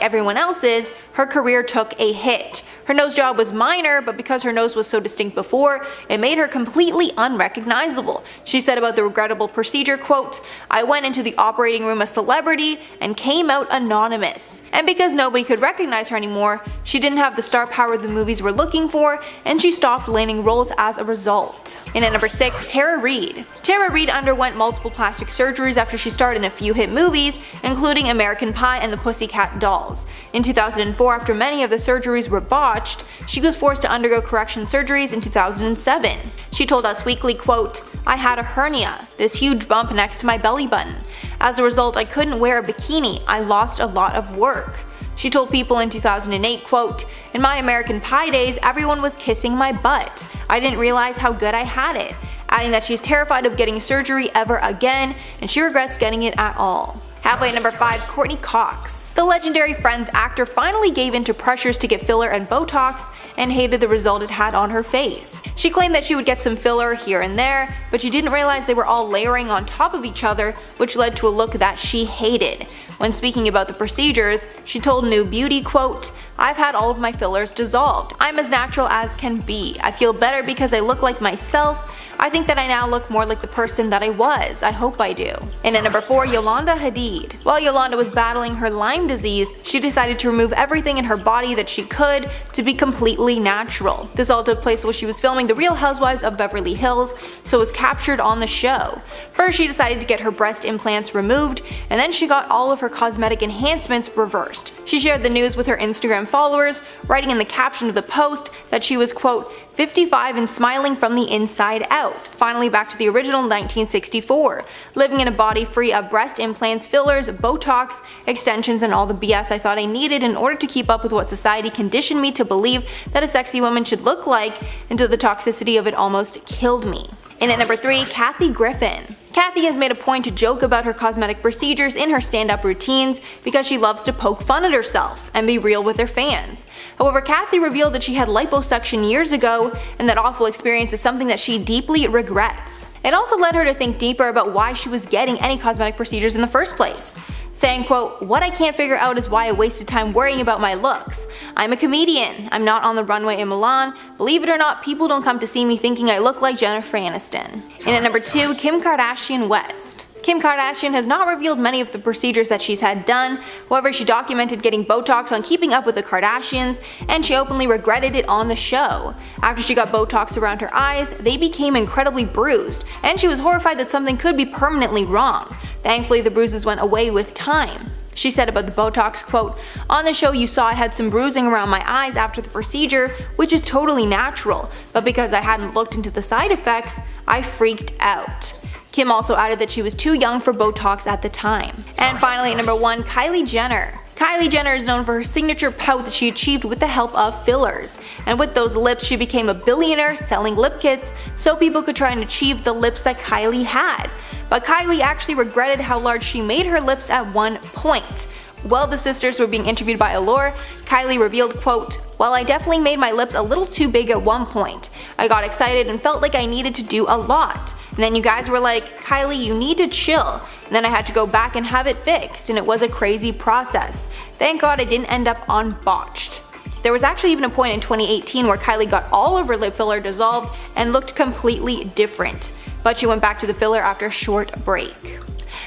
everyone else's, her career took a hit. Her nose job was minor, but because her nose was so distinct before, it made her completely unrecognizable. She said about the regrettable procedure, quote, "I went into the operating room a celebrity and came out anonymous." And because nobody could recognize her anymore, she didn't have the star power the movies were looking for, and she stopped landing roles as a result. And at number 6, Tara Reid. Tara Reid underwent multiple plastic surgeries after she starred in a few hit movies, including American Pie and the Pussycat Dolls. In 2004, after many of the surgeries were botched, she was forced to undergo correction surgeries in 2007. She told Us Weekly, quote, "I had a hernia, this huge bump next to my belly button. As a result, I couldn't wear a bikini. I lost a lot of work." She told People in 2008, quote, "In my American Pie days, everyone was kissing my butt. I didn't realize how good I had it," adding that she's terrified of getting surgery ever again, and she regrets getting it at all. Halfway at number 5, Courteney Cox. The legendary Friends actor finally gave in to pressures to get filler and Botox and hated the result it had on her face. She claimed that she would get some filler here and there, but she didn't realize they were all layering on top of each other, which led to a look that she hated. When speaking about the procedures, she told New Beauty, quote, "I've had all of my fillers dissolved. I'm as natural as can be. I feel better because I look like myself. I think that I now look more like the person that I was. I hope I do." And at number 4, Yolanda Hadid. While Yolanda was battling her Lyme disease, she decided to remove everything in her body that she could to be completely natural. This all took place while she was filming The Real Housewives of Beverly Hills, so it was captured on the show. First, she decided to get her breast implants removed, and then she got all of her cosmetic enhancements reversed. She shared the news with her Instagram followers, writing in the caption of the post that she was, quote, 55 and smiling from the inside out, finally back to the original 1964, living in a body free of breast implants, fillers, Botox, extensions, and all the BS I thought I needed in order to keep up with what society conditioned me to believe that a sexy woman should look like, until the toxicity of it almost killed me. In at number 3, Kathy Griffin. Kathy has made a point to joke about her cosmetic procedures in her stand-up routines because she loves to poke fun at herself and be real with her fans. However, Kathy revealed that she had liposuction years ago, and that awful experience is something that she deeply regrets. It also led her to think deeper about why she was getting any cosmetic procedures in the first place, saying, quote, "What I can't figure out is why I wasted time worrying about my looks. I'm a comedian. I'm not on the runway in Milan. Believe it or not, people don't come to see me thinking I look like Jennifer Aniston." And at number 2, Kim Kardashian West. Kim Kardashian has not revealed many of the procedures that she's had done. However, she documented getting Botox on Keeping Up with the Kardashians, and she openly regretted it on the show. After she got Botox around her eyes, they became incredibly bruised, and she was horrified that something could be permanently wrong. Thankfully, the bruises went away with time. She said about the Botox, quote, "On the show you saw I had some bruising around my eyes after the procedure, which is totally natural, but because I hadn't looked into the side effects, I freaked out." Kim also added that she was too young for Botox at the time. And finally at number 1, Kylie Jenner. Kylie Jenner is known for her signature pout that she achieved with the help of fillers. And with those lips, she became a billionaire selling lip kits so people could try and achieve the lips that Kylie had. But Kylie actually regretted how large she made her lips at one point. While the sisters were being interviewed by Allure, Kylie revealed, quote, "Well, I definitely made my lips a little too big at one point. I got excited and felt like I needed to do a lot. And then you guys were like, Kylie, you need to chill. And then I had to go back and have it fixed, and it was a crazy process. Thank God I didn't end up on Botched." There was actually even a point in 2018 where Kylie got all of her lip filler dissolved and looked completely different. But she went back to the filler after a short break.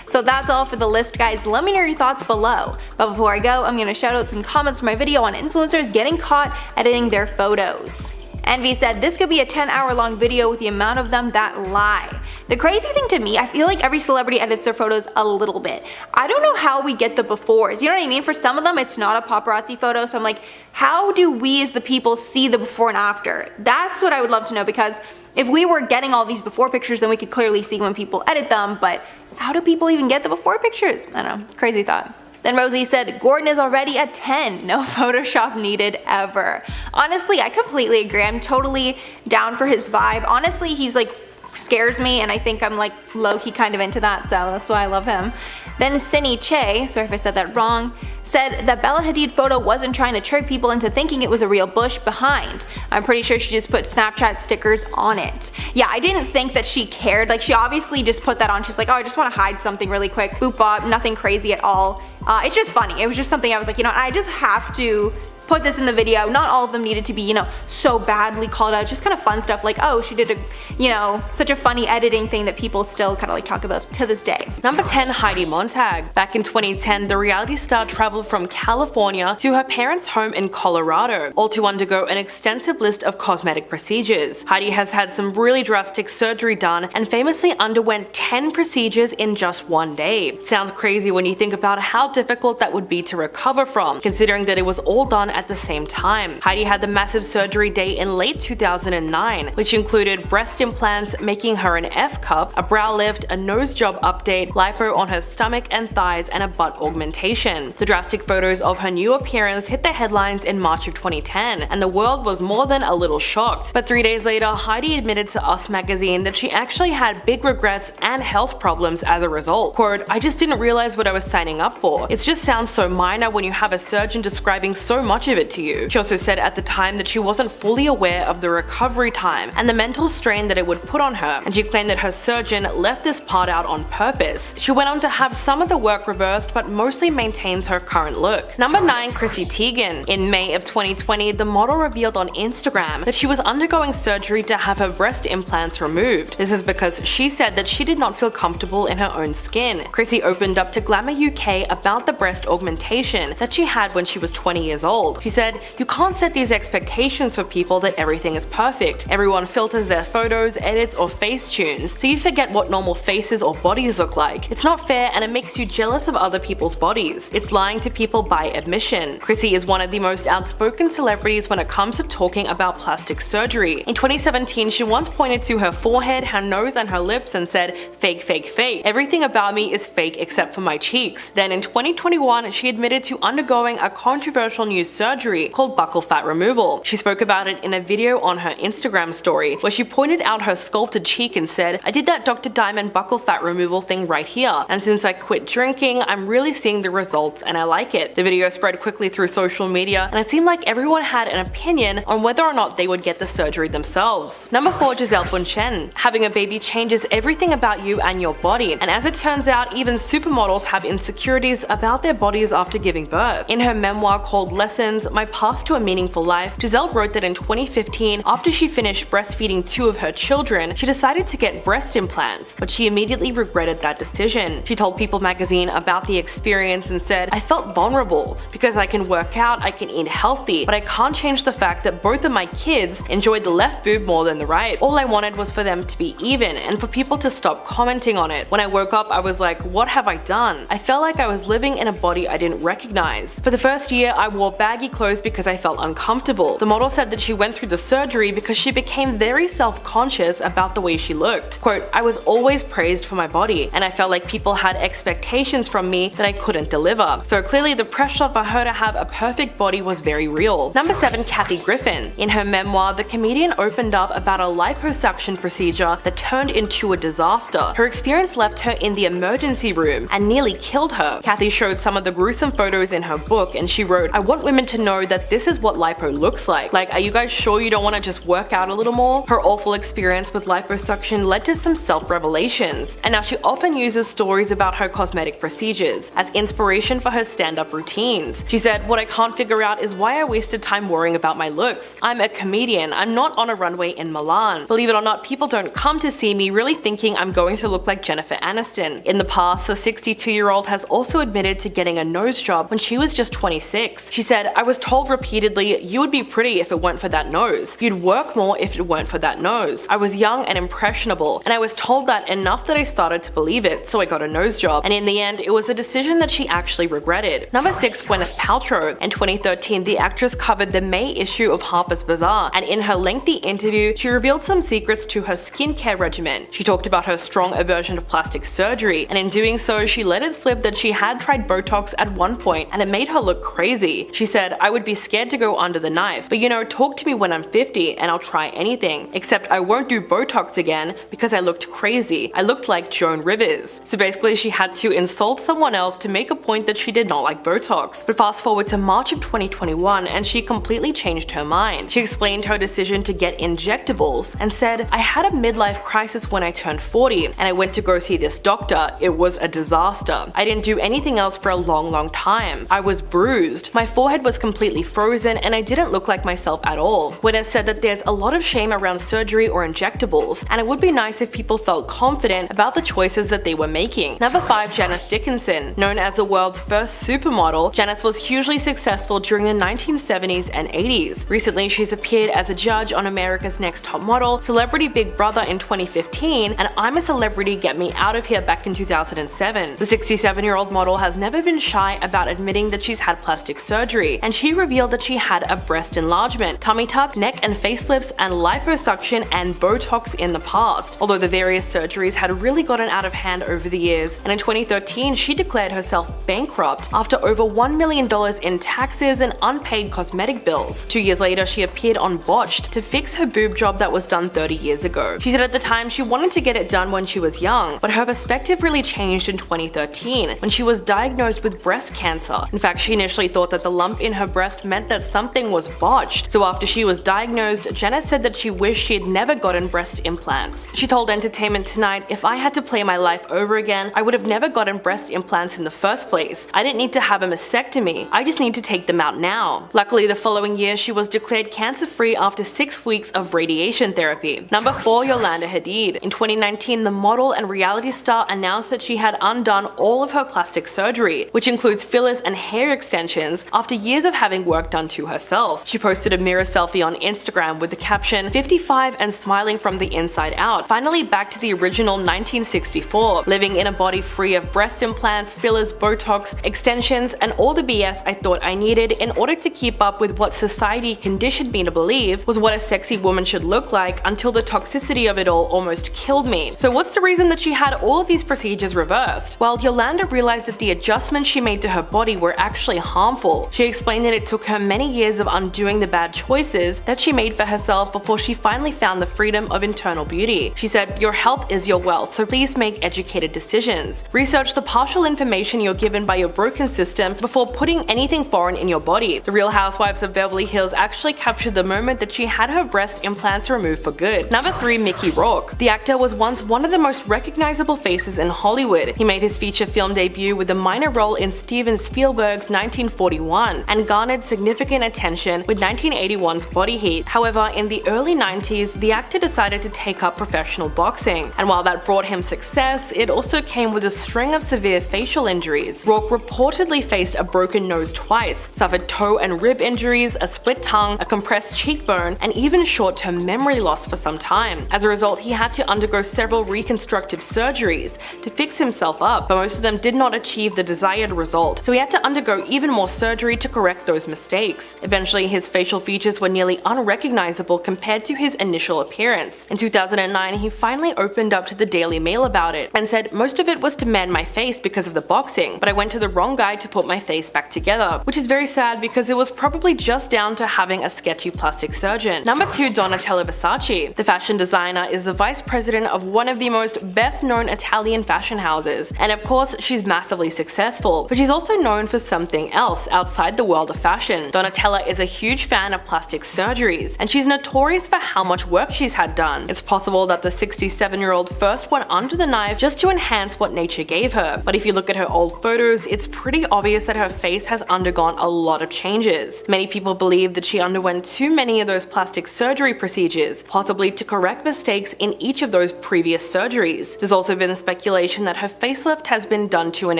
So that's all for the list, guys. Let me know your thoughts below. But before I go, I'm going to shout out some comments from my video on influencers getting caught editing their photos. Envy said, "This could be a 10-hour-long video with the amount of them that lie." The crazy thing to me, I feel like every celebrity edits their photos a little bit. I don't know how we get the befores, you know what I mean? For some of them, it's not a paparazzi photo, so I'm like, how do we as the people see the before and after? That's what I would love to know, because if we were getting all these before pictures, then we could clearly see when people edit them, but how do people even get the before pictures? I don't know, crazy thought. Then Rosie said, "Gordon is already a 10, no Photoshop needed ever." Honestly, I completely agree. I'm totally down for his vibe. Honestly, he's like, scares me, and I think I'm like low-key kind of into that, so that's why I love him. Then Cindy Che, sorry if I said that wrong, said that Bella Hadid photo wasn't trying to trick people into thinking it was a real bush behind. I'm pretty sure she just put Snapchat stickers on it. Yeah, I didn't think that she cared. Like, she obviously just put that on. She's like, oh, I just want to hide something really quick. Boop bop, nothing crazy at all. It's just funny. It was just something I was like, you know, I just have to put this in the video. Not all of them needed to be, you know, so badly called out. Just kind of fun stuff like, oh, she did a, you know, such a funny editing thing that people still kind of like talk about to this day. Number 10, Heidi Montag. Back in 2010, the reality star traveled from California to her parents' home in Colorado, all to undergo an extensive list of cosmetic procedures. Heidi has had some really drastic surgery done and famously underwent 10 procedures in just one day. Sounds crazy when you think about how difficult that would be to recover from, considering that it was all done at the same time. Heidi had the massive surgery day in late 2009, which included breast implants, making her an F cup, a brow lift, a nose job update, lipo on her stomach and thighs, and a butt augmentation. The drastic photos of her new appearance hit the headlines in March of 2010, and the world was more than a little shocked. But 3 days later, Heidi admitted to Us magazine that she actually had big regrets and health problems as a result. Quote, "I just didn't realize what I was signing up for. It just sounds so minor when you have a surgeon describing so much of it to you." She also said at the time that she wasn't fully aware of the recovery time and the mental strain that it would put on her, and she claimed that her surgeon left this part out on purpose. She went on to have some of the work reversed, but mostly maintains her current look. Number 9, Chrissy Teigen. In May of 2020, the model revealed on Instagram that she was undergoing surgery to have her breast implants removed. This is because she said that she did not feel comfortable in her own skin. Chrissy opened up to Glamour UK about the breast augmentation that she had when she was 20 years old. Removal. She said, "You can't set these expectations for people that everything is perfect. Everyone filters their photos, edits, or face tunes, so you forget what normal faces or bodies look like. It's not fair and it makes you jealous of other people's bodies. It's lying to people by admission." Chrissy is one of the most outspoken celebrities when it comes to talking about plastic surgery. In 2017, she once pointed to her forehead, her nose, and her lips and said, "Fake, fake, fake. Everything about me is fake except for my cheeks." Then in 2021, she admitted to undergoing a controversial new surgery called buccal fat removal. She spoke about it in a video on her Instagram story, where she pointed out her sculpted cheek and said, "I did that Dr. Diamond buccal fat removal thing right here, and since I quit drinking, I'm really seeing the results and I like it." The video spread quickly through social media, and it seemed like everyone had an opinion on whether or not they would get the surgery themselves. Number 4, Gisele Bündchen. Having a baby changes everything about you and your body, and as it turns out, even supermodels have insecurities about their bodies after giving birth. In her memoir called Lessons: My Path to a Meaningful Life, Gisele wrote that in 2015, after she finished breastfeeding 2 of her children, she decided to get breast implants, but she immediately regretted that decision. She told People magazine about the experience and said, "I felt vulnerable because I can work out, I can eat healthy, but I can't change the fact that both of my kids enjoyed the left boob more than the right. All I wanted was for them to be even and for people to stop commenting on it. When I woke up, I was like, what have I done? I felt like I was living in a body I didn't recognize. For the first year, I wore baggy clothes because I felt uncomfortable." The model said that she went through the surgery because she became very self-conscious about the way she looked. Quote, "I was always praised for my body, and I felt like people had expectations from me that I couldn't deliver. So clearly the pressure for her to have a perfect body was very real." Number 7, Kathy Griffin. In her memoir, the comedian opened up about a liposuction procedure that turned into a disaster. Her experience left her in the emergency room and nearly killed her. Kathy showed some of the gruesome photos in her book, and she wrote, "I want women to know that this is what lipo looks like. Like, are you guys sure you don't want to just work out a little more?" Her awful experience with liposuction led to some self-revelations, and now she often uses stories about her cosmetic procedures as inspiration for her stand-up routines. She said, "What I can't figure out is why I wasted time worrying about my looks. I'm a comedian, I'm not on a runway in Milan. Believe it or not, people don't come to see me really thinking I'm going to look like Jennifer Aniston." In the past, the 62-year-old has also admitted to getting a nose job when she was just 26. She said, "I was told repeatedly, you would be pretty if it weren't for that nose. You'd work more if it weren't for that nose. I was young and impressionable, and I was told that enough that I started to believe it, so I got a nose job." And in the end, it was a decision that she actually regretted. Number 6, Gwyneth Paltrow. In 2013, the actress covered the May issue of Harper's Bazaar, and in her lengthy interview, she revealed some secrets to her skincare regimen. She talked about her strong aversion to plastic surgery, and in doing so, she let it slip that she had tried Botox at one point, and it made her look crazy. She said, "I would be scared to go under the knife, but you know, talk to me when I'm 50 and I'll try anything. Except I won't do Botox again because I looked crazy. I looked like Joan Rivers." So basically, she had to insult someone else to make a point that she did not like Botox. But fast forward to March of 2021, and she completely changed her mind. She explained her decision to get injectables and said, "I had a midlife crisis when I turned 40, and I went to go see this doctor. It was a disaster. I didn't do anything else for a long time. I was bruised. My forehead was completely frozen, and I didn't look like myself at all." Gwyneth said that there's a lot of shame around surgery or injectables, and it would be nice if people felt confident about the choices that they were making. Number 5, Janice Dickinson. Known as the world's first supermodel, Janice was hugely successful during the 1970s and 80s. Recently, she's appeared as a judge on America's Next Top Model, Celebrity Big Brother in 2015, and I'm a Celebrity Get Me Out of Here back in 2007. The 67-year-old model has never been shy about admitting that she's had plastic surgery, and she revealed that she had a breast enlargement, tummy tuck, neck and facelifts, and liposuction and Botox in the past, although the various surgeries had really gotten out of hand over the years, and in 2013 she declared herself bankrupt after over $1 million in taxes and unpaid cosmetic bills. 2 years later, she appeared on Botched to fix her boob job that was done 30 years ago. She said at the time she wanted to get it done when she was young, but her perspective really changed in 2013 when she was diagnosed with breast cancer. In fact, she initially thought that the lump in her breast meant that something was botched. So after she was diagnosed, Janice said that she wished she had never gotten breast implants. She told Entertainment Tonight, "If I had to play my life over again, I would have never gotten breast implants in the first place. I didn't need to have a mastectomy. I just need to take them out now." Luckily, the following year, she was declared cancer-free after 6 weeks of radiation therapy. Number 4, Yolanda Hadid. In 2019, the model and reality star announced that she had undone all of her plastic surgery, which includes fillers and hair extensions, after years of having work done to herself. She posted a mirror selfie on Instagram with the caption, "55 and smiling from the inside out, finally back to the original 1964, living in a body free of breast implants, fillers, Botox, extensions, and all the BS I thought I needed in order to keep up with what society conditioned me to believe was what a sexy woman should look like, until the toxicity of it all almost killed me." So what's the reason that she had all of these procedures reversed? Well, Yolanda realized that the adjustments she made to her body were actually harmful. She explained that it took her many years of undoing the bad choices that she made for herself before she finally found the freedom of internal beauty. She said, "Your health is your wealth, so please make educated decisions. Research the partial information you're given by your broken system before putting anything foreign in your body." The Real Housewives of Beverly Hills actually captured the moment that she had her breast implants removed for good. Number 3. Mickey Rourke. The actor was once one of the most recognizable faces in Hollywood. He made his feature film debut with a minor role in Steven Spielberg's 1941 and garnered significant attention with 1981's Body Heat. However, in the early 90s, the actor decided to take up professional boxing, and while that brought him success, it also came with a string of severe facial injuries. Rourke reportedly faced a broken nose twice, suffered toe and rib injuries, a split tongue, a compressed cheekbone, and even short-term memory loss for some time. As a result, he had to undergo several reconstructive surgeries to fix himself up, but most of them did not achieve the desired result, so he had to undergo even more surgery to correct those mistakes. Eventually, his facial features were nearly unrecognizable compared to his initial appearance. In 2009, he finally opened up to the Daily Mail about it and said, "Most of it was to mend my face because of the boxing, but I went to the wrong guy to put my face back together," which is very sad because it was probably just down to having a sketchy plastic surgeon. Number 2. Donatella Versace. The fashion designer is the vice president of one of the most best-known Italian fashion houses, and of course, she's massively successful, but she's also known for something else outside the world of fashion. Donatella is a huge fan of plastic surgeries, and she's notorious for how much work she's had done. It's possible that the 67-year-old first went under the knife just to enhance what nature gave her, but if you look at her old photos, it's pretty obvious that her face has undergone a lot of changes. Many people believe that she underwent too many of those plastic surgery procedures, possibly to correct mistakes in each of those previous surgeries. There's also been speculation that her facelift has been done to an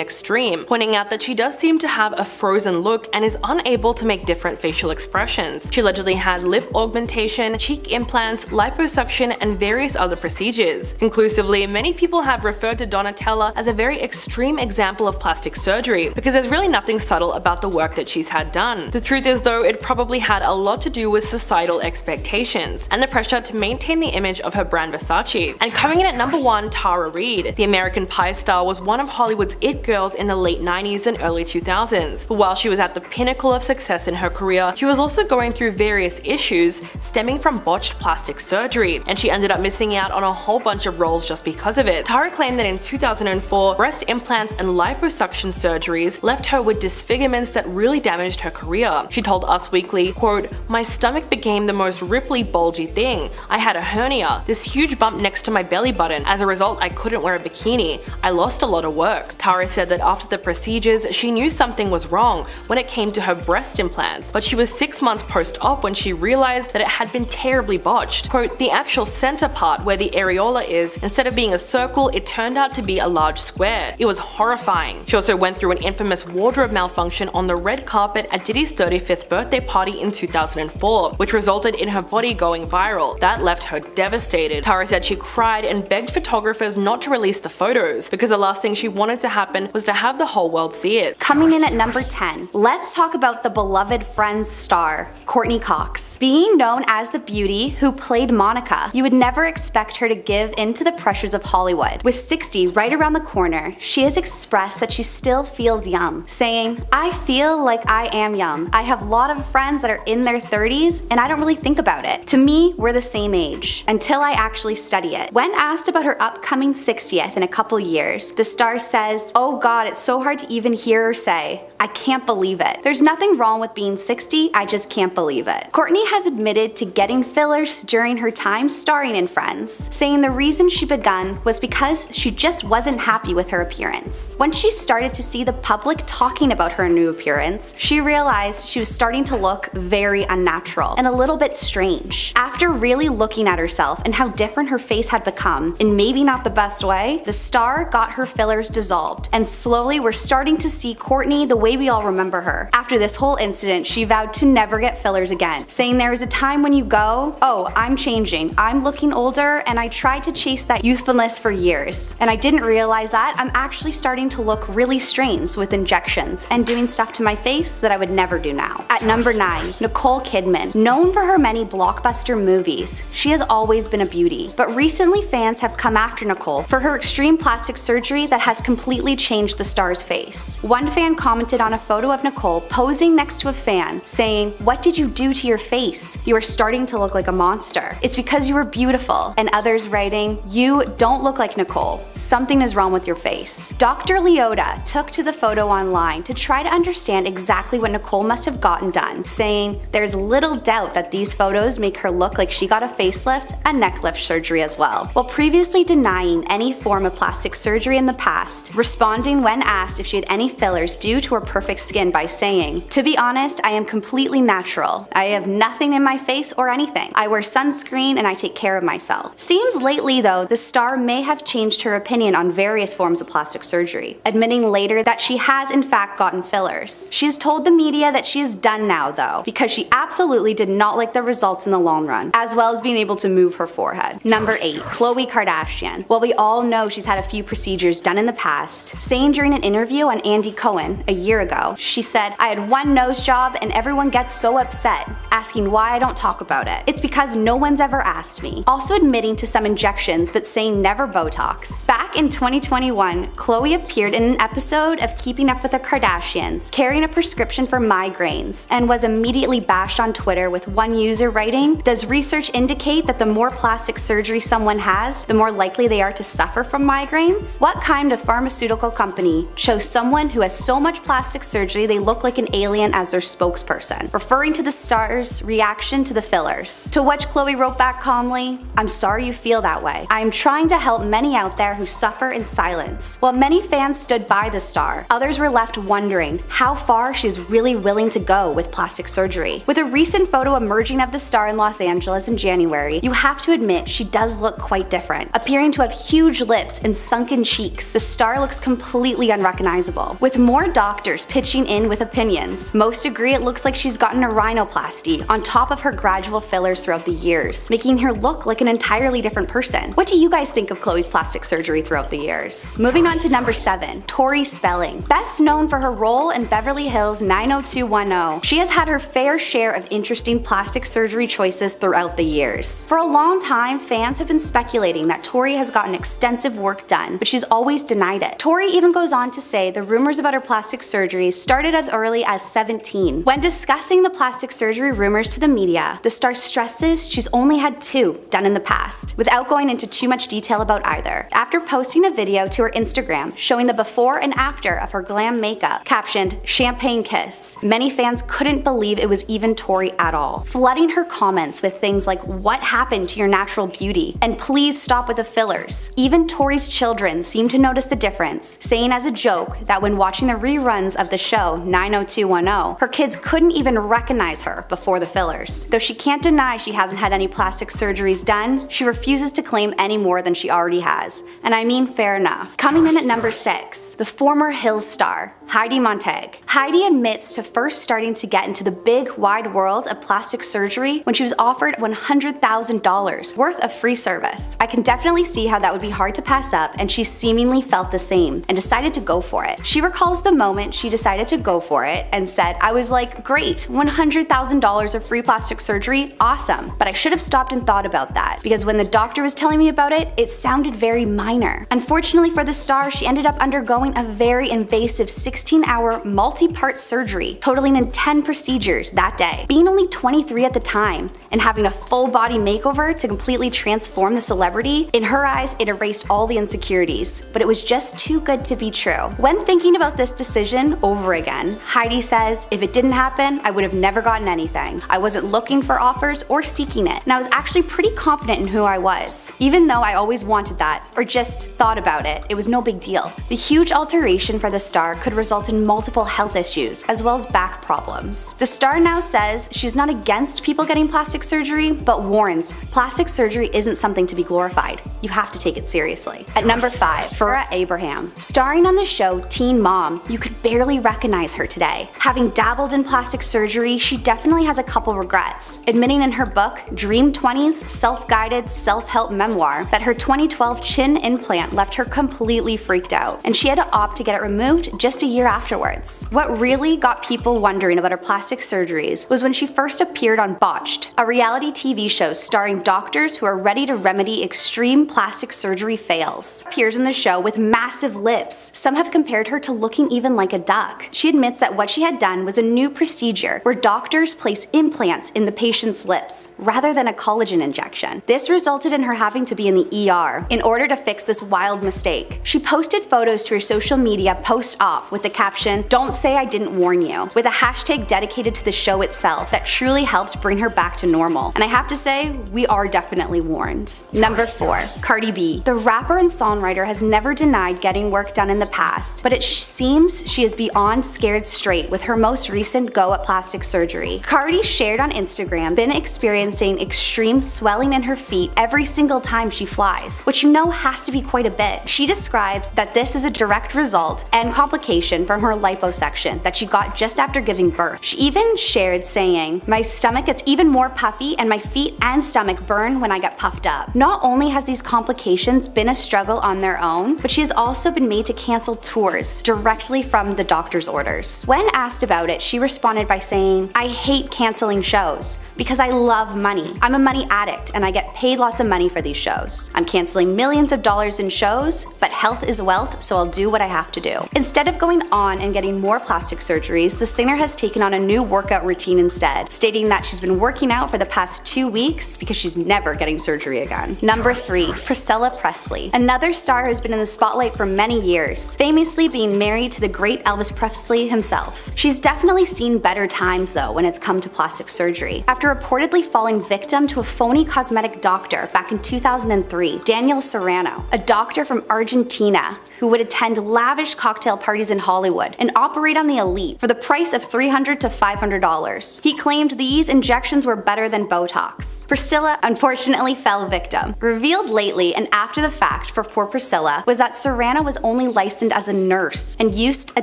extreme, pointing out that she does seem to have a frozen look and is unable to make different facial expressions. She allegedly had lip augmentation, cheek implants, liposuction, and various other procedures. Conclusively, many people have referred to Donatella as a very extreme example of plastic surgery because there's really nothing subtle about the work that she's had done. The truth is though, it probably had a lot to do with societal expectations and the pressure to maintain the image of her brand Versace. And coming in at number 1, Tara Reid. The American Pie star was one of Hollywood's it girls in the late 90s and early 2000s, but while she was at the pinnacle of success in her career, she was also going through various issues stemming from botched plastic surgery, and she ended up missing out on a whole bunch of roles just because of it. Tara claimed that in 2004, breast implants and liposuction surgeries left her with disfigurements that really damaged her career. She told Us Weekly, quote, "My stomach became the most ripply, bulgy thing. I had a hernia, this huge bump next to my belly button. As a result, I couldn't wear a bikini. I lost a lot of work." Tara said that after the procedures, she knew something was wrong when it came to her breast implants, but she was 6 months post-op when she realized that it had been terribly botched. Quote, "The actual center part where the areola is, instead of being a circle, it turned out to be a large square. It was horrifying." She also went through an infamous wardrobe malfunction on the red carpet at Diddy's 35th birthday party in 2004, which resulted in her body going viral. That left her devastated. Tara said she cried and begged photographers not to release the photos because the last thing she wanted to happen was to have the whole world see it. Coming in at number 10, let's talk about the beloved Friends star, Courteney Cox. Being known as the beauty who played Monica, you would never expect her to give in to the pressures of Hollywood. With 60 right around the corner, she has expressed that she still feels young, saying, "I feel like I am young. I have a lot of friends that are in their 30s and I don't really think about it. To me, we're the same age, until I actually study it." When asked about her upcoming 60th in a couple years, the star says, "Oh God, it's so hard to even hear her say, I can't believe it. There's nothing wrong with being 60, I just can't believe it." Courteney has admitted to getting fillers during her time starring in Friends, saying the reason she begun was because she just wasn't happy with her appearance. When she started to see the public talking about her new appearance, she realized she was starting to look very unnatural and a little bit strange. After really looking at herself and how different her face had become, in maybe not the best way, the star got her fillers dissolved, and slowly we're starting to see Courteney the way we all remember her. After After this whole incident, she vowed to never get fillers again, saying there is a time when you go, oh, I'm changing, I'm looking older, and I tried to chase that youthfulness for years. And I didn't realize that I'm actually starting to look really strange with injections and doing stuff to my face that I would never do now. At number 9, Nicole Kidman. Known for her many blockbuster movies, she has always been a beauty. But recently fans have come after Nicole for her extreme plastic surgery that has completely changed the star's face. One fan commented on a photo of Nicole posing next to a fan, saying, "What did you do to your face? You are starting to look like a monster. It's because you were beautiful." And others writing, "You don't look like Nicole. Something is wrong with your face." Dr. Leota took to the photo online to try to understand exactly what Nicole must have gotten done, saying, "There's little doubt that these photos make her look like she got a facelift and neck lift surgery as well." While previously denying any form of plastic surgery in the past, responding when asked if she had any fillers due to her perfect skin by saying, "To be honest, I am completely natural. I have nothing in my face or anything. I wear sunscreen and I take care of myself." Seems lately though, the star may have changed her opinion on various forms of plastic surgery, admitting later that she has in fact gotten fillers. She has told the media that she is done now though, because she absolutely did not like the results in the long run, as well as being able to move her forehead. Number 8, Khloe Kardashian. While we all know she's had a few procedures done in the past, saying during an interview on Andy Cohen a year ago, she said, "I had one nose job and everyone gets so upset, asking why I don't talk about it. It's because no one's ever asked me." Also admitting to some injections but saying never Botox. Back in 2021, Khloe appeared in an episode of Keeping Up with the Kardashians, carrying a prescription for migraines, and was immediately bashed on Twitter with one user writing, "Does research indicate that the more plastic surgery someone has, the more likely they are to suffer from migraines? What kind of pharmaceutical company chose someone who has so much plastic surgery they look like an alien as their spokesperson?" Referring to the star's reaction to the fillers. To which Khloe wrote back calmly, "I'm sorry you feel that way. I am trying to help many out there who suffer in silence." While many fans stood by the star, others were left wondering how far she's really willing to go with plastic surgery. With a recent photo emerging of the star in Los Angeles in January, you have to admit she does look quite different. Appearing to have huge lips and sunken cheeks, the star looks completely unrecognizable. With more doctors pitching in with opinions, most agree it looks like she's gotten a rhinoplasty on top of her gradual fillers throughout the years, making her look like an entirely different person. What do you guys think of Khloe's plastic surgery throughout the years? Moving on to number 7, Tori Spelling. Best known for her role in Beverly Hills 90210, she has had her fair share of interesting plastic surgery choices throughout the years. For a long time, fans have been speculating that Tori has gotten extensive work done, but she's always denied it. Tori even goes on to say the rumors about her plastic surgery started as early as 17. When discussing the plastic surgery rumors to the media, the star stresses she's only had 2 done in the past, without going into too much detail about either. After posting a video to her Instagram showing the before and after of her glam makeup, captioned "Champagne Kiss," many fans couldn't believe it was even Tori at all, flooding her comments with things like "What happened to your natural beauty?" and "Please stop with the fillers." Even Tori's children seemed to notice the difference, saying as a joke that when watching the reruns of the show 90210, her kids couldn't even recognize her before the fillers. Though she can't deny she hasn't had any plastic surgeries done, she refuses to claim any more than she already has. And I mean, fair enough. Coming in at number 6, the former Hills star, Heidi Montag. Heidi admits to first starting to get into the big, wide world of plastic surgery when she was offered $100,000 worth of free service. I can definitely see how that would be hard to pass up, and she seemingly felt the same and decided to go for it. She recalls the moment she decided to go for it and said, "I was like, great, $100,000 of free plastic surgery, awesome. But I should have stopped and thought about that, because when the doctor was telling me about it, it sounded very minor." Unfortunately for the star, she ended up undergoing a very invasive 16-hour multi-part surgery, totaling in 10 procedures that day. Being only 23 at the time and having a full body makeover to completely transform the celebrity, in her eyes it erased all the insecurities, but it was just too good to be true. When thinking about this decision over again, Heidi says, "If it didn't happen, I would have never gotten anything. I wasn't looking for offers or seeking it, and I was actually pretty confident in who I was. Even though I always wanted that, or just thought about it, it was no big deal." The huge alteration for the star could result in multiple health issues, as well as back problems. The star now says she's not against people getting plastic surgery, but warns plastic surgery isn't something to be glorified. You have to take it seriously. At number 5, Farrah Abraham. Starring on the show Teen Mom, you could barely recognize her today. say. Having dabbled in plastic surgery, she definitely has a couple regrets, admitting in her book, Dream 20s, Self-Guided Self-Help Memoir, that her 2012 chin implant left her completely freaked out, and she had to opt to get it removed just a year afterwards. What really got people wondering about her plastic surgeries was when she first appeared on Botched, a reality TV show starring doctors who are ready to remedy extreme plastic surgery fails. She appears in the show with massive lips. Some have compared her to looking even like a duck. She admits that what she had done was a new procedure where doctors place implants in the patient's lips rather than a collagen injection. This resulted in her having to be in the ER in order to fix this wild mistake. She posted photos to her social media post-op with the caption, "Don't say I didn't warn you," with a hashtag dedicated to the show itself that truly helped bring her back to normal. And I have to say, we are definitely warned. Number 4. Cardi B. The rapper and songwriter has never denied getting work done in the past, but it seems she is beyond scared straight with her most recent go at plastic surgery. Cardi shared on Instagram been experiencing extreme swelling in her feet every single time she flies, which you know has to be quite a bit. She describes that this is a direct result and complication from her liposuction that she got just after giving birth. She even shared saying, "My stomach gets even more puffy and my feet and stomach burn when I get puffed up." Not only has these complications been a struggle on their own, but she has also been made to cancel tours directly from the doctor's orders. When asked about it, she responded by saying, "I hate canceling shows because I love money. I'm a money addict and I get paid lots of money for these shows. I'm canceling millions of dollars in shows, but health is wealth, so I'll do what I have to do." Instead of going on and getting more plastic surgeries, the singer has taken on a new workout routine instead, stating that she's been working out for the past 2 weeks because she's never getting surgery again. Number 3. Priscilla Presley. Another star who's been in the spotlight for many years, famously being married to the great Elvis Presley himself. She's definitely seen better times though when it's come to plastic surgery. After reportedly falling victim to a phony cosmetic doctor back in 2003, Daniel Serrano, a doctor from Argentina who would attend lavish cocktail parties in Hollywood and operate on the elite for the price of $300 to $500. He claimed these injections were better than Botox. Priscilla unfortunately fell victim. Revealed lately and after the fact for poor Priscilla was that Serrano was only licensed as a nurse and used a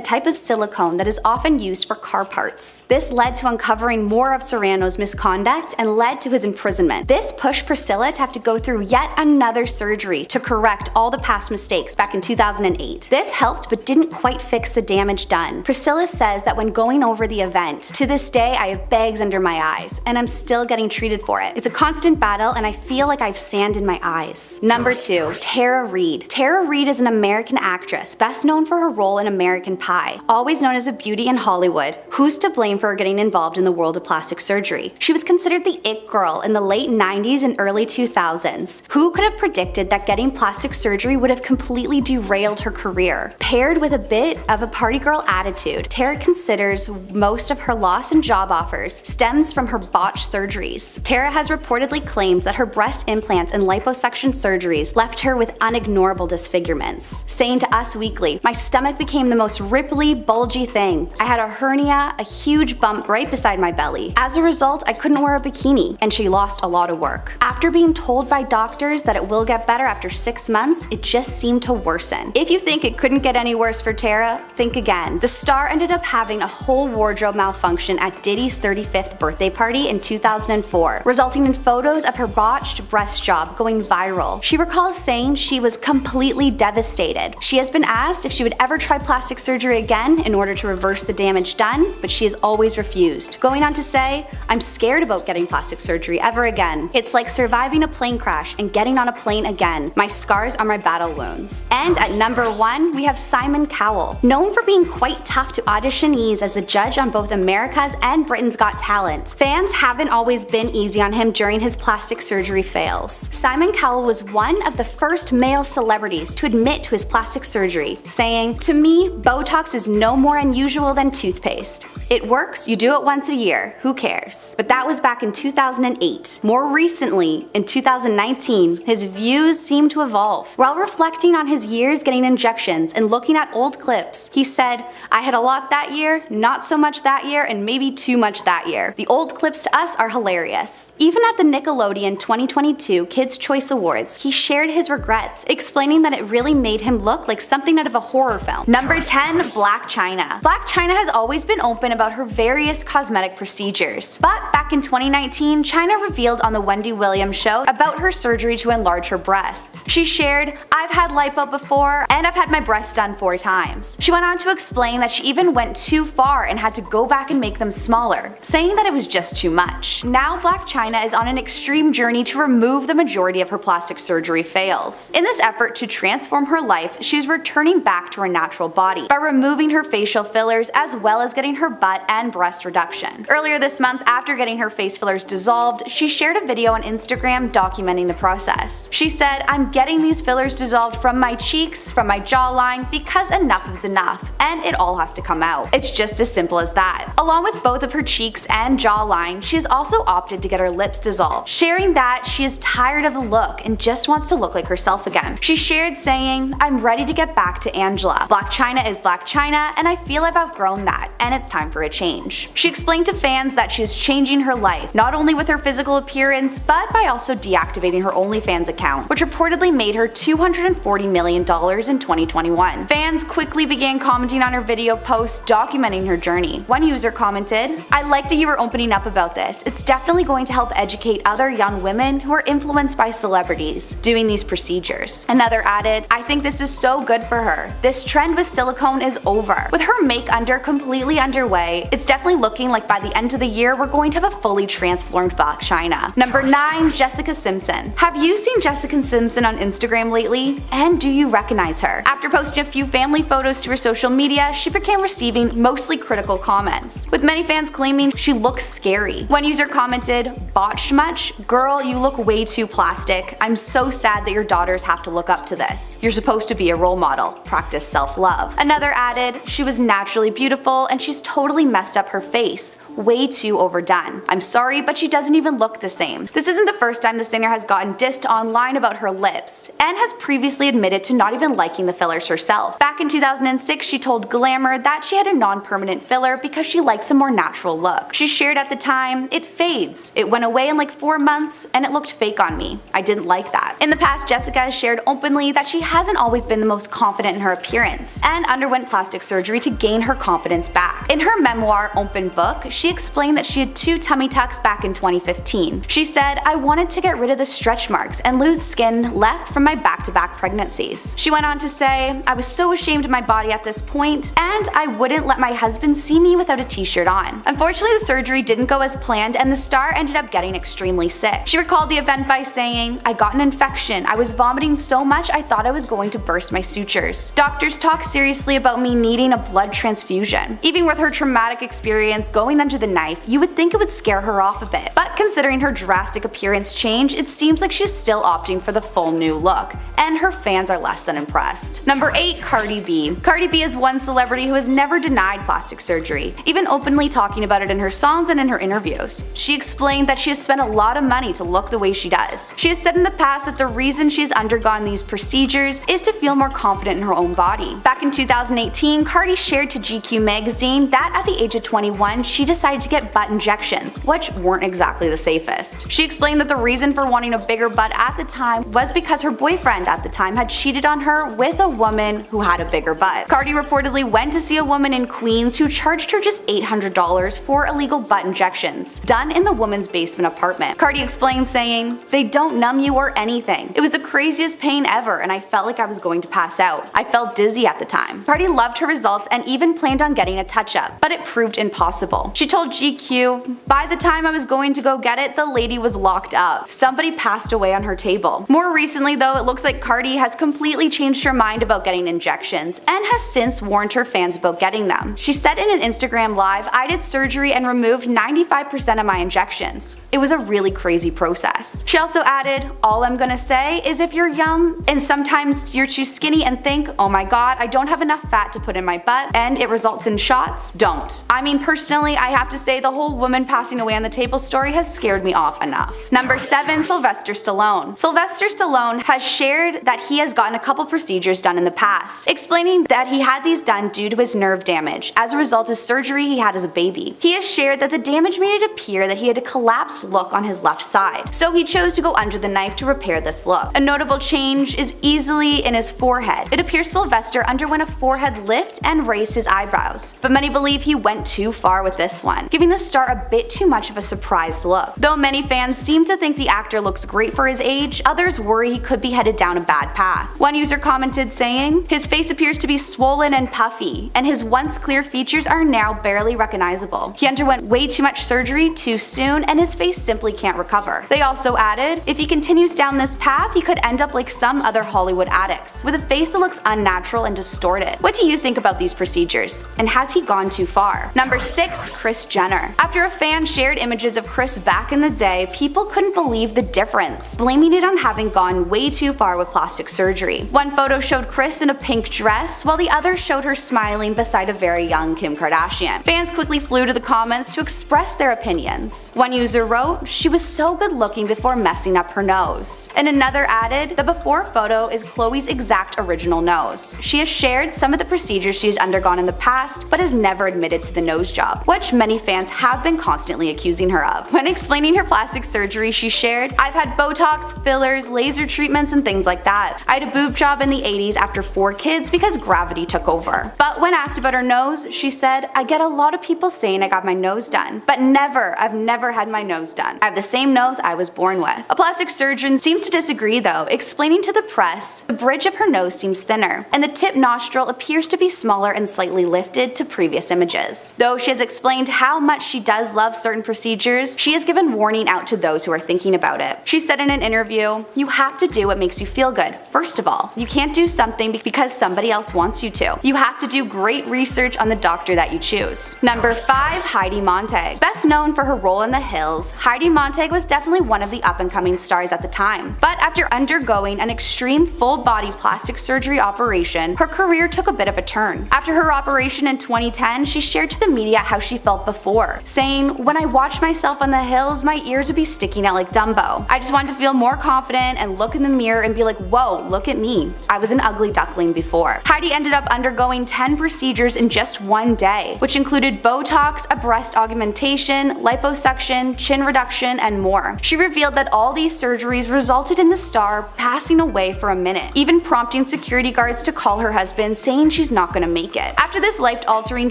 type of silicone that is often used for car parts. This led to uncovering more of Serrano's misconduct and led to his imprisonment. This pushed Priscilla to have to go through yet another surgery to correct all the past mistakes back in 2008. This helped but didn't quite fix the damage done. Priscilla says that when going over the event, "To this day I have bags under my eyes and I'm still getting treated for it. It's a constant battle and I feel like I have sand in my eyes." Number 2. Tara Reid. Tara Reid is an American actress best known for her role in American Pie. Always known as a beauty in Hollywood, who's to blame for her getting involved in the world of plastic surgery? She was considered the it girl in the late 90s and early 2000s. Who could have predicted that getting plastic surgery would have completely derailed her career? Paired with a bit of a party girl attitude, Tara considers most of her loss in job offers stems from her botched surgeries. Tara has reportedly claimed that her breast implants and liposuction surgeries left her with unignorable disfigurements, saying to Us Weekly, "My stomach became the most ripply, bulgy thing. I had a hernia, a huge bump right beside my belly. As a result, I couldn't wear a bikini," and she lost a lot of work. After being told by doctors that it will get better after 6 months, it just seemed to worsen. If you think it couldn't get any worse for Tara, think again. The star ended up having a whole wardrobe malfunction at Diddy's 35th birthday party in 2004, resulting in photos of her botched breast job going viral. She recalls saying she was completely devastated. She has been asked if she would ever try plastic surgery again in order to reverse the damage done, but she has always refused. Going on to say, "I'm scared about getting plastic surgery ever again. It's like surviving a plane crash and getting on a plane again. My scars are my battle wounds." And at number 1, we have Simon Cowell. Known for being quite tough to auditionees as a judge on both America's and Britain's Got Talent, fans haven't always been easy on him during his plastic surgery fails. Simon Cowell was one of the first male celebrities to admit to his plastic surgery, saying, "To me, Botox is no more unusual than toothpaste. It works, you do it once a year, who cares? But that was back in 2008. More recently, in 2019, his views seemed to evolve. While reflecting on his years getting injections and looking at old clips, he said, "I had a lot that year, not so much that year, and maybe too much that year. The old clips to us are hilarious." Even at the Nickelodeon 2022 Kids' Choice Awards, he shared his regrets, explaining that it really made him look like something out of a horror film. Number 10. Blac Chyna. Blac Chyna has always been open about her various cosmetic procedures. But back in 2019, Chyna revealed on the Wendy Williams show about her surgery to enlarge her breasts. She shared, "I've had lipo before, and I've had my breasts done 4 times." She went on to explain that she even went too far and had to go back and make them smaller, saying that it was just too much. Now Blac Chyna is on an extreme journey to remove the majority of her plastic surgery fails. In this effort to transform her life, she is returning back to her natural body by removing her facial fillers as well as getting her butt and breast reduction. Earlier this month, after getting her face fillers dissolved, she shared a video on Instagram documenting the process. She said, "I'm getting these fillers dissolved from my cheeks, from my jawline, because enough is enough, and it all has to come out. It's just as simple as that." Along with both of her cheeks and jawline, she has also opted to get her lips dissolved, sharing that she is tired of the look and just wants to look like herself again. She shared saying, "I'm ready to get back to Angela. Blac Chyna is Blac Chyna, and I feel I've outgrown that, and it's time for a change." She explained to fans that she is changing her life, not only with her physical appearance, but by also deactivating her OnlyFans account, which reportedly made her $240 million in 2021. Fans quickly began commenting on her video post documenting her journey. One user commented, "I like that you were opening up about this. It's definitely going to help educate other young women who are influenced by celebrities doing these procedures." Another added, "I think this is so good for her. This trend with silicone is over. With her make under completely underway, it's definitely looking like by the end of the year we're going to have a fully transformed Blac Chyna." Number 9. Jessica Simpson. Have you seen Jessica Simpson on Instagram lately? And do you recognize her? After posting a few family photos to her social media, she began receiving mostly critical comments, with many fans claiming she looks scary. One user commented, "Botched much? Girl, you look way too plastic. I'm so sad that your daughters have to look up to this. You're supposed to be a role model. Practice self-love." Another added, "She was naturally beautiful and she's totally messed up her face. Way too overdone. I'm sorry, but she doesn't even look the same." This isn't the first time the singer has gotten dissed online about her lips, and has previously admitted to not even liking the fillers herself. Back in 2006, she told Glamour that she had a non-permanent filler because she likes a more natural look. She shared at the time, "It fades. It went away in like 4 months and it looked fake on me. I didn't like that." In the past, Jessica has shared openly that she hasn't always been the most confident in her appearance, and underwent plastic surgery to gain her confidence back. In her memoir, Open Book, she explained that she had 2 tummy tucks back in 2015. She said, "I wanted to get rid of the stretch marks and lose skin left from my back-to-back pregnancies." She went on to say, "I was so ashamed of my body at this point, and I wouldn't let my husband see me without a t-shirt on." Unfortunately, the surgery didn't go as planned and the star ended up getting extremely sick. She recalled the event by saying, "I got an infection. I was vomiting so much I thought I was going to burst my sutures. Doctors talked seriously about me needing a blood transfusion." Even with her traumatic experience going under the knife, you would think it would scare her off a bit. But considering her drastic appearance change, it seems like she's still opting for the full new look, and her fans are less than impressed. Number 8. Cardi B. Cardi B is one celebrity who has never denied plastic surgery, even openly talking about it in her songs and in her interviews. She explained that she has spent a lot of money to look the way she does. She has said in the past that the reason she's undergone these procedures is to feel more confident in her own body. Back in 2018, Cardi shared to GQ magazine that at the age of 21, she decided to get butt injections, which weren't exactly the safest. She explained that the reason for wanting a bigger butt at the time was because her boyfriend at the time had cheated on her with a woman who had a bigger butt. Cardi reportedly went to see a woman in Queens who charged her just $800 for illegal butt injections, done in the woman's basement apartment. Cardi explained saying, "They don't numb you or anything. It was the craziest pain ever and I felt like I was going to pass out. I felt dizzy at the time." Cardi loved her results and even planned on getting a touch-up, but it proved impossible. She told GQ, "By the time I was going to go get it, the lady was locked up. Somebody passed away on her table." More recently though, it looks like Cardi has completely changed her mind about getting injections and has since warned her fans about getting them. She said in an Instagram live, "I did surgery and removed 95% of my injections. It was a really crazy process." She also added, "All I'm gonna say is if you're young and sometimes you're too skinny and think, oh my god, I don't have enough fat to put in my butt and it results in shots, don't. don't. I mean, personally, I have to say the whole woman passing away on the table story has scared me off enough. Number 7. Sylvester Stallone. Sylvester Stallone has shared that he has gotten a couple procedures done in the past, explaining that he had these done due to his nerve damage as a result of surgery he had as a baby. He has shared that the damage made it appear that he had a collapsed look on his left side, so he chose to go under the knife to repair this look. A notable change is easily in his forehead. It appears Sylvester underwent a forehead lift and raised his eyebrows, but many believe he went too far with this one, giving the star a bit too much of a surprised look. Though many fans seem to think the actor looks great for his age, others worry he could be headed down a bad path. One user commented saying, "His face appears to be swollen and puffy, and his once clear features are now barely recognizable. He underwent way too much surgery too soon and his face simply can't recover." They also added, "If he continues down this path, he could end up like some other Hollywood addicts, with a face that looks unnatural and distorted." What do you think about these procedures? And has he gone too far? Number 6. Kris Jenner. After a fan shared images of Kris back in the day, people couldn't believe the difference, blaming it on having gone way too far with plastic surgery. One photo showed Kris in a pink dress, while the other showed her smiling beside a very young Kim Kardashian. Fans quickly flew to the comments to express their opinions. One user wrote, "She was so good looking before messing up her nose." And another added, "The before photo is Khloe's exact original nose. She has shared some of the procedures she has undergone in the past, but has never admitted to the nose job," which many fans have been constantly accusing her of. When explaining her plastic surgery, she shared, "I've had Botox, fillers, laser treatments, and things like that. I had a boob job in the 80s after 4 kids because gravity took over." But when asked about her nose, she said, "I get a lot of people saying I got my nose done, but I've never had my nose done. I have the same nose I was born with." A plastic surgeon seems to disagree though, explaining to the press, "The bridge of her nose seems thinner, and the tip nostril appears to be smaller and slightly lifted to previous images." Though she has explained how much she does love certain procedures, she has given warning out to those who are thinking about it. She said in an interview, "You have to do what makes you feel good. First of all, you can't do something because somebody else wants you to. You have to do great research on the doctor that you choose." Number 5. Heidi Montag. Best known for her role in The Hills, Heidi Montag was definitely one of the up-and-coming stars at the time. But after undergoing an extreme full-body plastic surgery operation, her career took a bit of a turn. After her operation in 2010, she shared to the media how she felt before, saying, "When I watched myself on The Hills, my ears would be sticking out like Dumbo. I just wanted to feel more confident and look in the mirror and be like, whoa, look at me. I was an ugly duckling before." Heidi ended up undergoing 10 procedures in just one day, which included Botox, a breast augmentation, liposuction, chin reduction, and more. She revealed that all these surgeries resulted in the star passing away for a minute, even prompting security guards to call her husband, saying she's not gonna make it. After this life-altering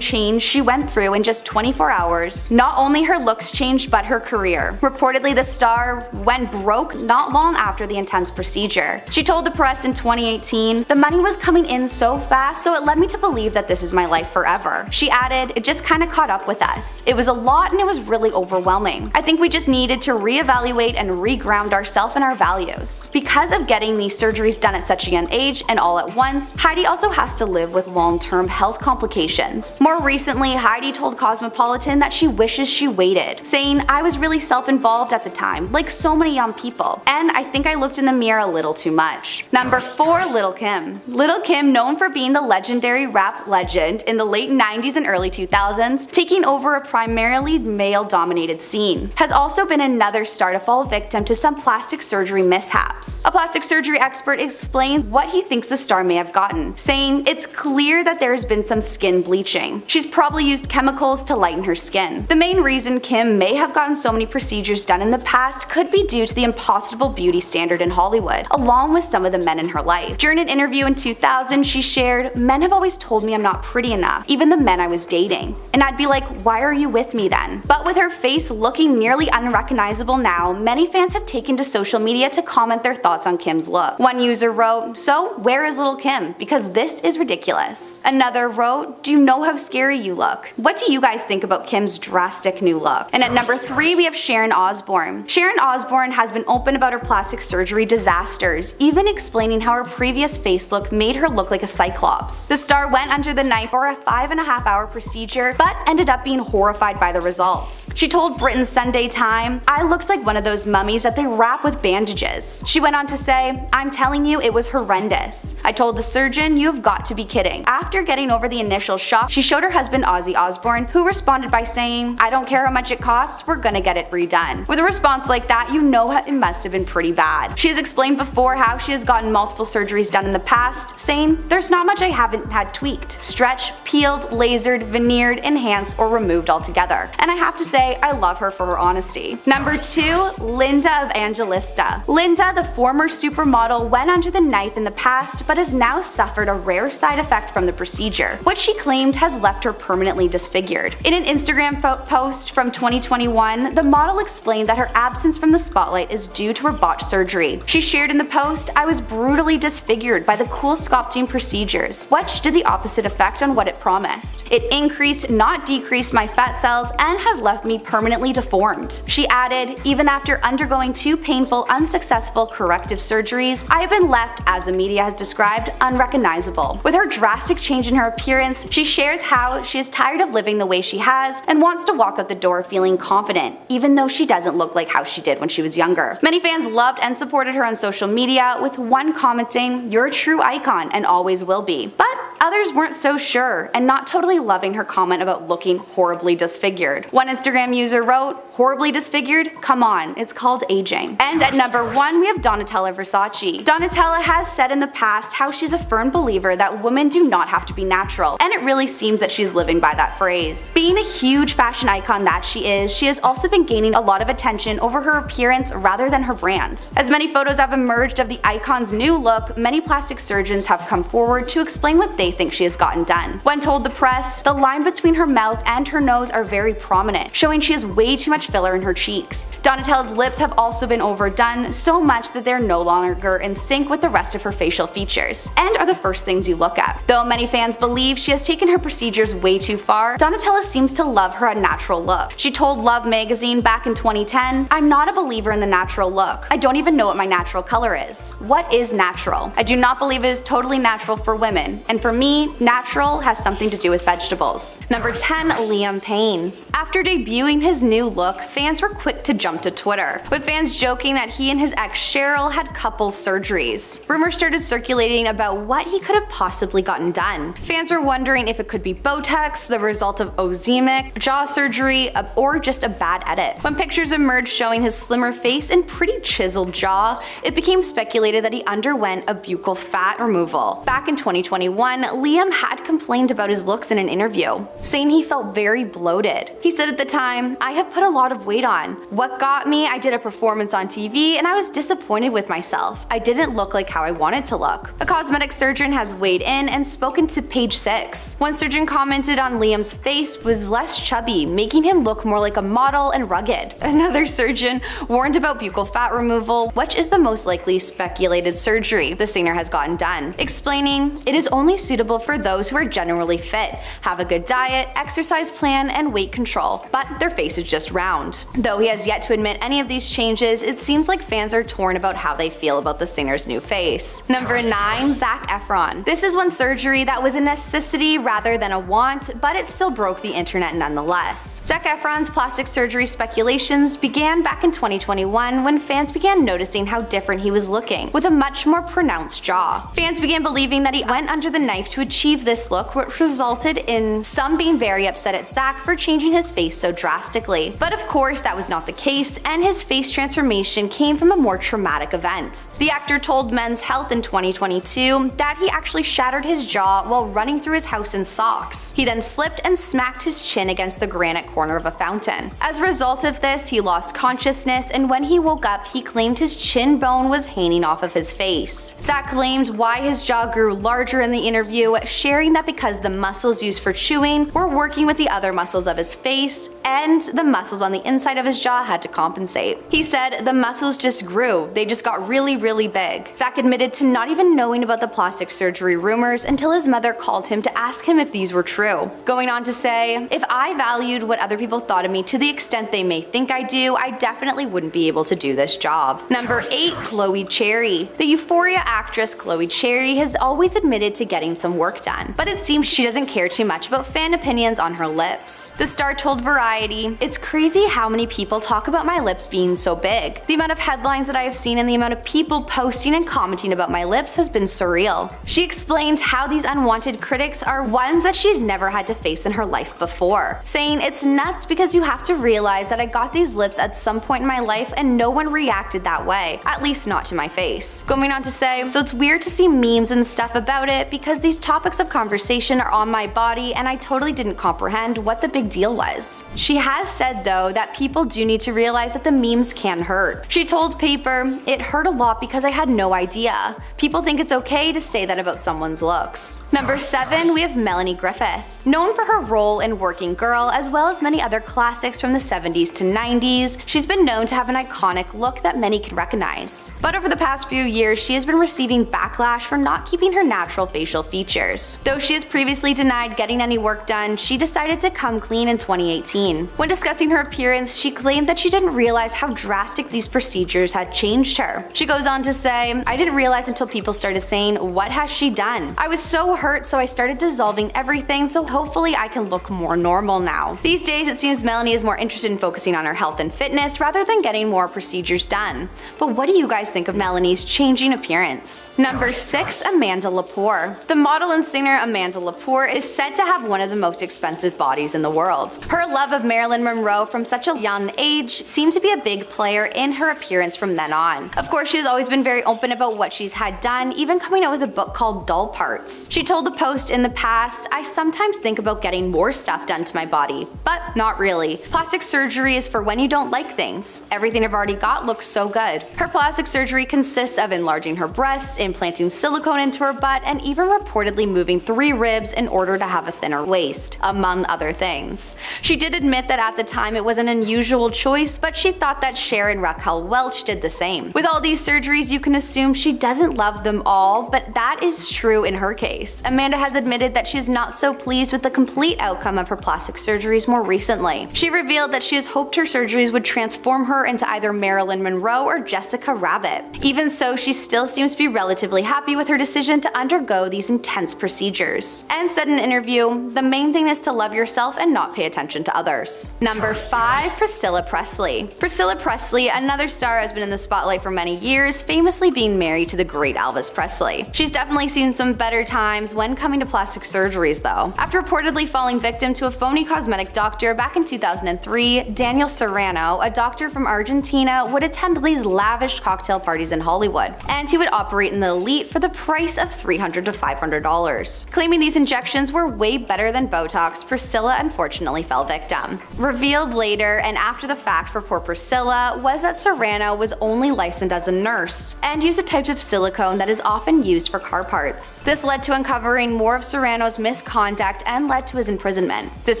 change she went through in just 24 hours, not only her looks changed but her career. Reportedly, the star went broke not long after the intense procedure. She told the press in 2018, "The money was coming in so fast, so it led me to believe that this is my life forever." She added, "It just kinda caught up with us. It was a lot and it was really overwhelming. I think we just needed to reevaluate and reground ourselves and our values." Because of getting these surgeries done at such a young age and all at once, Heidi also has to live with long-term health complications. More recently, Heidi told Cosmopolitan that she wishes she waited, saying, "I was really self-involved at the time, like so many young people, and I think I looked in the mirror a little too much." Number 4. Lil' Kim. Lil' Kim, known for being the legendary rap legend in the late 90s and early 2000s, taking over a primarily male-dominated scene, has also been another star to fall victim to some plastic surgery mishaps. A plastic surgery expert explained what he thinks the star may have gotten, saying, "It's clear that there has been some skin bleaching. She's probably used chemicals to lighten her skin." The main reason Kim may have gotten so many procedures done in the past could be due to the impossible beauty standard in Hollywood, along with some of the men in her life. During an interview in 2000, she shared, "Men have always told me I'm not pretty enough, even the men I was dating. And I'd be like, why are you with me then?" But with her face looking nearly unrecognizable now, many fans have taken to social media to comment their thoughts on Kim's look. One user wrote, "So where is Lil' Kim? Because this is ridiculous." Another wrote, "Do you know how scary you look?" What do you guys think about Kim's drastic new look? And at number 3, we have Sharon Osbourne. Sharon Osbourne has been open about her plastic surgery disasters, even explaining how her previous face look made her look like a cyclops. The star went under the knife for a 5.5-hour procedure, but ended up being horrified by the results. She told Britain's Sunday Time, "I looked like one of those mummies that they wrap with bandages." She went on to say, "I'm telling you, it was horrendous. I told the surgeon, you have got to be kidding." After getting over the initial shock, she showed her husband husband Ozzy Osbourne, who responded by saying, "I don't care how much it costs, we're gonna get it redone." With a response like that, you know it must have been pretty bad. She has explained before how she has gotten multiple surgeries done in the past, saying, "There's not much I haven't had tweaked, stretched, peeled, lasered, veneered, enhanced, or removed altogether." And I have to say, I love her for her honesty. Number 2, Linda of Angelista. Linda, the former supermodel, went under the knife in the past, but has now suffered a rare side effect from the procedure, which she claimed has left her permanently disfigured. In an Instagram post from 2021, the model explained that her absence from the spotlight is due to her botched surgery. She shared in the post, "I was brutally disfigured by the cool sculpting procedures, which did the opposite effect on what it promised. It increased, not decreased, my fat cells and has left me permanently deformed." She added, "Even after undergoing 2 painful, unsuccessful corrective surgeries, I have been left, as the media has described, unrecognizable." With her drastic change in her appearance, she shares how she is tired of living the way she has and wants to walk out the door feeling confident, even though she doesn't look like how she did when she was younger. Many fans loved and supported her on social media, with one commenting, "You're a true icon and always will be." But others weren't so sure and not totally loving her comment about looking horribly disfigured. One Instagram user wrote, "Horribly disfigured? Come on, it's called aging." And at number 1, we have Donatella Versace. Donatella has said in the past how she's a firm believer that women do not have to be natural, and it really seems that she's living by that phrase. Being a huge fashion icon that she has also been gaining a lot of attention over her appearance rather than her brands. As many photos have emerged of the icon's new look, many plastic surgeons have come forward to explain what they think she has gotten done. When told the press, the line between her mouth and her nose are very prominent, showing she has way too much filler in her cheeks. Donatella's lips have also been overdone, so much that they're no longer in sync with the rest of her facial features, and are the first things you look at. Though many fans believe she has taken her procedures way too far, Donatella seems to love her unnatural look. She told Love magazine back in 2010, "I'm not a believer in the natural look. I don't even know what my natural color is. What is natural? I do not believe it is totally natural for women, and for me, natural has something to do with vegetables." Number 10, Liam Payne. After debuting his new look, fans were quick to jump to Twitter, with fans joking that he and his ex Cheryl had couple surgeries. Rumors started circulating about what he could have possibly gotten done. Fans were wondering if it could be Botox, the result of ozemic, jaw surgery, or just a bad edit. When pictures emerged showing his slimmer face and pretty chiseled jaw, it became speculated that he underwent a buccal fat removal. Back in 2021, Liam had complained about his looks in an interview, saying he felt very bloated. He said at the time, "I have put a lot of weight on. What got me, I did a performance on TV and I was disappointed with myself. I didn't look like how I wanted to look." A cosmetic surgeon has weighed in and spoken to Page 6. One surgeon commented on Liam's face was less chubby, making him look more like a model and rugged. Another surgeon warned about buccal fat removal, which is the most likely speculated surgery the singer has gotten done, explaining, "It is only suitable for those who are generally fit, have a good diet, exercise plan, and weight control, but their face is just round." Though he has yet to admit any of these changes, it seems like fans are torn about how they feel about the singer's new face. Number 9, Zac Efron. This is one surgery that was a necessity rather than a want, but it still broke the internet nonetheless. Zac Efron's plastic surgery speculations began back in 2021 when fans began noticing how different he was looking, with a much more pronounced jaw. Fans began believing that he went under the knife to achieve this look, which resulted in some being very upset at Zac for changing his face so drastically. But of course that was not the case, and his face transformation came from a more traumatic event. The actor told Men's Health in 2022 that he actually shattered his jaw while running through his house in socks. He then slipped and smacked his chin against the granite corner of a fountain. As a result of this, he lost consciousness, and when he woke up, he claimed his chin bone was hanging off of his face. Zac claimed why his jaw grew larger in the interview, sharing that because the muscles used for chewing were working with the other muscles of his face, and the muscles on the inside of his jaw had to compensate. He said the muscles just grew, they just got really big. Zac admitted to not even knowing about the plastic surgery rumors until his mother called him to ask him if these were true. Going on to say, "If I valued what other people thought of me to the extent they may think I do, I definitely wouldn't be able to do this job." Number 8, Chloe Cherry. The Euphoria actress Chloe Cherry has always admitted to getting some work done, but it seems she doesn't care too much about fan opinions on her lips. The star told Variety, "It's crazy how many people talk about my lips being so big. The amount of headlines that I have seen and the amount of people posting and commenting about my lips has been surreal." She explained how these unwanted critics are ones that she's never had to face in her life before, saying, "It's nuts because you have to realize that I got these lips at some point in my life and no one reacted that way, at least not to my face." Going on to say, "So it's weird to see memes and stuff about it because these topics of conversation are on my body and I totally didn't comprehend what the big deal was." She has said though that people do need to realize that the memes can hurt. She told Paper, "It hurt a lot because I had no idea. People think it's okay to say that about someone's looks." Number 7, we have Melanie Griffith. Known for her role in Working Girl as well as many other classics from the 70s to 90s, she's been known to have an iconic look that many can recognize. But over the past few years, she has been receiving backlash for not keeping her natural facial features. Though she has previously denied getting any work done, she decided to come clean in 2018. When discussing her appearance, she claimed that she didn't realize how drastic these procedures had changed her. She goes on to say, "I didn't realize until people started saying, 'What has she done?' I was so hurt, so I started dissolving everything, so hopefully I can look more normal now." These days, it seems Melanie is more interested in focusing on her health and fitness rather than getting more procedures done. But what do you guys think of Melanie's changing appearance? Number 6, Amanda Lepore. The model and singer Amanda Lepore is said to have one of the most expensive bodies in the world. Her love of Marilyn Monroe from such a young age seemed to be a big player in her appearance from then on. Of course, she has always been very open about what she's had done, even coming out with a book called Dull Parts. She told the Post in the past, "I sometimes think about getting more stuff done to my body, but not really. Plastic surgery is for when you don't like things. Everything I've already got looks so good." Her plastic surgery consists of enlarging her breasts, implanting silicone into her butt, and even reportedly moving 3 ribs in order to have a thinner waist, among other things. She did admit that at the time it was an unusual choice, but she thought that Cher and Raquel Welch did the same. With all these surgeries, you can assume she doesn't love them all, but that is true in her case. Amanda has admitted that she's not so pleased with the complete outcome of her plastic surgeries more recently. She revealed that she has hoped her surgeries would transform her into either Marilyn Monroe or Jessica Rabbit. Even so, she still seems to be relatively happy with her decision to undergo these intense procedures, and said in an interview, "The main thing is to love yourself and not pay attention to others." Number 5, Priscilla Presley. Priscilla Presley, another star who has been in the spotlight for many years, famously being married to the great Elvis Presley. She's definitely seen some better times when coming to plastic surgeries though. After reportedly falling victim to a phony cosmetic doctor back in 2003, Daniel Serrano, a doctor from Argentina, would attend these lavish cocktail parties in Hollywood, and he would operate in the elite for the price of $300 to $500. Claiming these injections were way better than Botox, Priscilla unfortunately fell victim. Revealed later and after the fact for poor Priscilla was that Serrano was only licensed as a nurse and used a type of silicone that is often used for car parts. This led to uncovering more of Serrano's misconduct and led to his imprisonment. This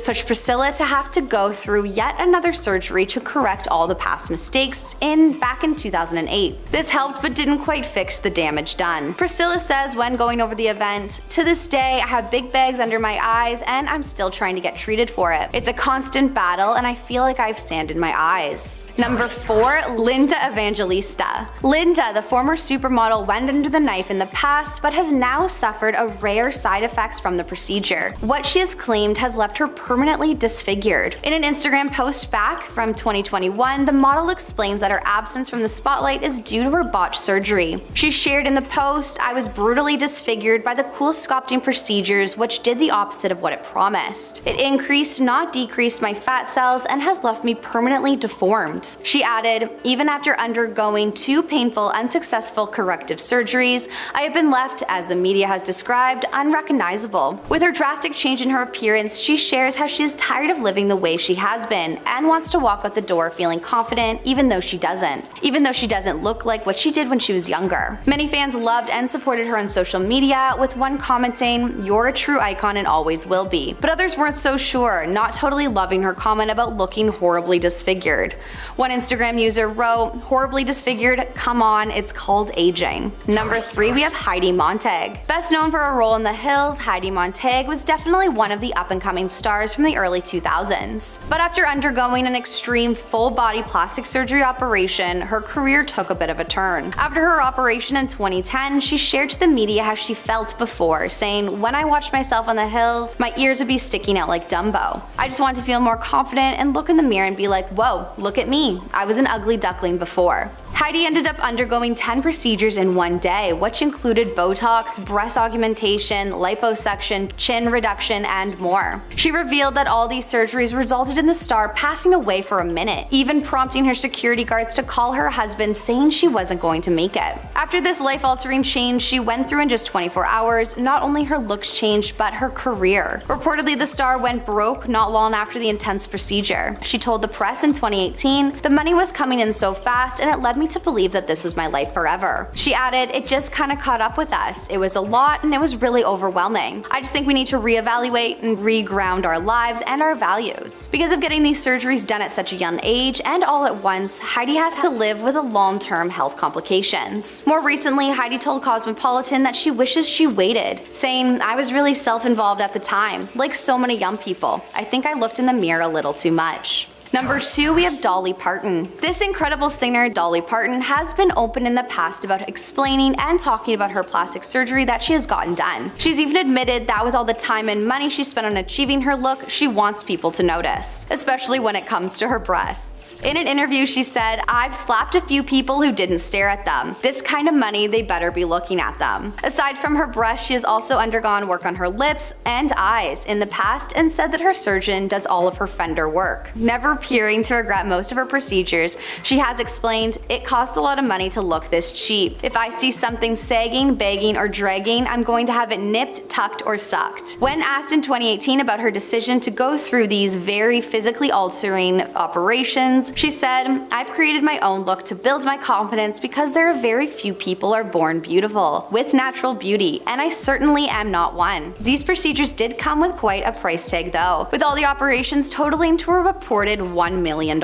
pushed Priscilla to have to go through yet another surgery to correct all the past mistakes back in 2008. This helped but didn't quite fix the damage done. Priscilla says when going over the event, "To this day, I have big bags under my eyes and I'm still trying to get treated for it. It's a constant battle and I feel like I have sand in my eyes." Number 4, Linda Evangelista. Linda, the former supermodel, went under the knife in the past but has now suffered a rare side effects from the procedure. What she has claimed has left her permanently disfigured. In an Instagram post back from 2021, the model explains that her absence from the spotlight is due to her botched surgery. She shared in the post, "I was brutally disfigured by the cool-sculpting procedures which did the opposite of what it promised. It increased, not decreased my fat cells and has left me permanently deformed." She added, "Even after undergoing 2 painful, unsuccessful corrective surgeries, I have been left, as the media has described, unrecognizable." With her drastic change in her appearance, she shares how she is tired of living the way she has been and wants to walk out the door feeling confident even though she doesn't look like what she did when she was younger. Many fans loved and supported her on social media, with one commenting, "You're a true icon and always will be." But others weren't so sure, not totally loving her comment about looking horribly disfigured. One Instagram user wrote, "Horribly disfigured? Come on, it's called aging." Number 3, we have Heidi Montag. Best known for her role in The Hills, Heidi Montag was definitely definitely one of the up-and-coming stars from the early 2000s. But after undergoing an extreme full-body plastic surgery operation, her career took a bit of a turn. After her operation in 2010, she shared to the media how she felt before, saying, "When I watched myself on the hills, my ears would be sticking out like Dumbo. I just want to feel more confident and look in the mirror and be like, whoa, look at me. I was an ugly duckling before." Heidi ended up undergoing 10 procedures in one day, which included Botox, breast augmentation, liposuction, chin reduction, and more. She revealed that all these surgeries resulted in the star passing away for a minute, even prompting her security guards to call her husband saying she wasn't going to make it. After this life-altering change she went through in just 24 hours, not only her looks changed, but her career. Reportedly, the star went broke not long after the intense procedure. She told the press in 2018, "The money was coming in so fast and it led me to believe that this was my life forever." She added, "It just kinda caught up with us. It was a lot and it was really overwhelming. I just think we need to reevaluate and reground our lives and our values." Because of getting these surgeries done at such a young age and all at once, Heidi has to live with long-term health complications. More recently, Heidi told Cosmopolitan that she wishes she waited, saying, "I was really self-involved at the time, like so many young people. I think I looked in the mirror a little too much." Number 2, we have Dolly Parton. This incredible singer, Dolly Parton, has been open in the past about explaining and talking about her plastic surgery that she has gotten done. She's even admitted that with all the time and money she spent on achieving her look, she wants people to notice, especially when it comes to her breasts. In an interview, she said, "I've slapped a few people who didn't stare at them. This kind of money, they better be looking at them." Aside from her breasts, she has also undergone work on her lips and eyes in the past and said that her surgeon does all of her fender work. Never appearing to regret most of her procedures, she has explained, "It costs a lot of money to look this cheap. If I see something sagging, bagging, or dragging, I'm going to have it nipped, tucked, or sucked." When asked in 2018 about her decision to go through these very physically altering operations, she said, "I've created my own look to build my confidence because there are very few people are born beautiful, with natural beauty, and I certainly am not one." These procedures did come with quite a price tag though, with all the operations totaling to a reported $1 million.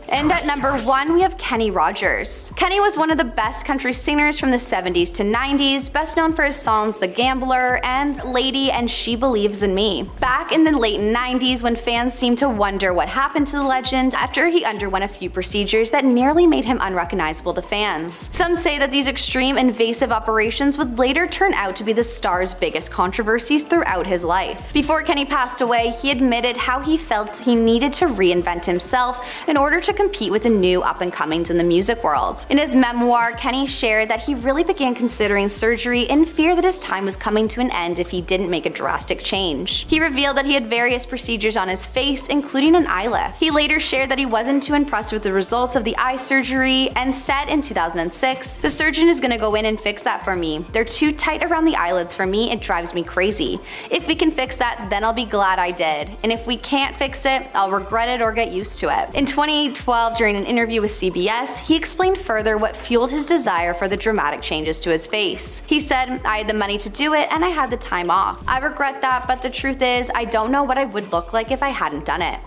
And at number 1, we have Kenny Rogers. Kenny was one of the best country singers from the 70s to 90s, best known for his songs The Gambler and Lady and She Believes in Me. Back in the late 90s, when fans seemed to wonder what happened to the legend after he underwent a few procedures that nearly made him unrecognizable to fans. Some say that these extreme invasive operations would later turn out to be the star's biggest controversies throughout his life. Before Kenny passed away, he admitted how he felt he needed to reinvent himself in order to compete with the new up-and-comings in the music world. In his memoir, Kenny shared that he really began considering surgery in fear that his time was coming to an end if he didn't make a drastic change. He revealed that he had various procedures on his face, including an eye lift. He later shared that he wasn't too impressed with the results of the eye surgery and said in 2006, "The surgeon is gonna go in and fix that for me. They're too tight around the eyelids for me, it drives me crazy. If we can fix that, then I'll be glad I did. And if we can't fix it, I'll regret it or get used to it." In 2012, during an interview with CBS, he explained further what fueled his desire for the dramatic changes to his face. He said, "I had the money to do it and I had the time off. I regret that, but the truth is, I don't know what I would look like if I hadn't done it."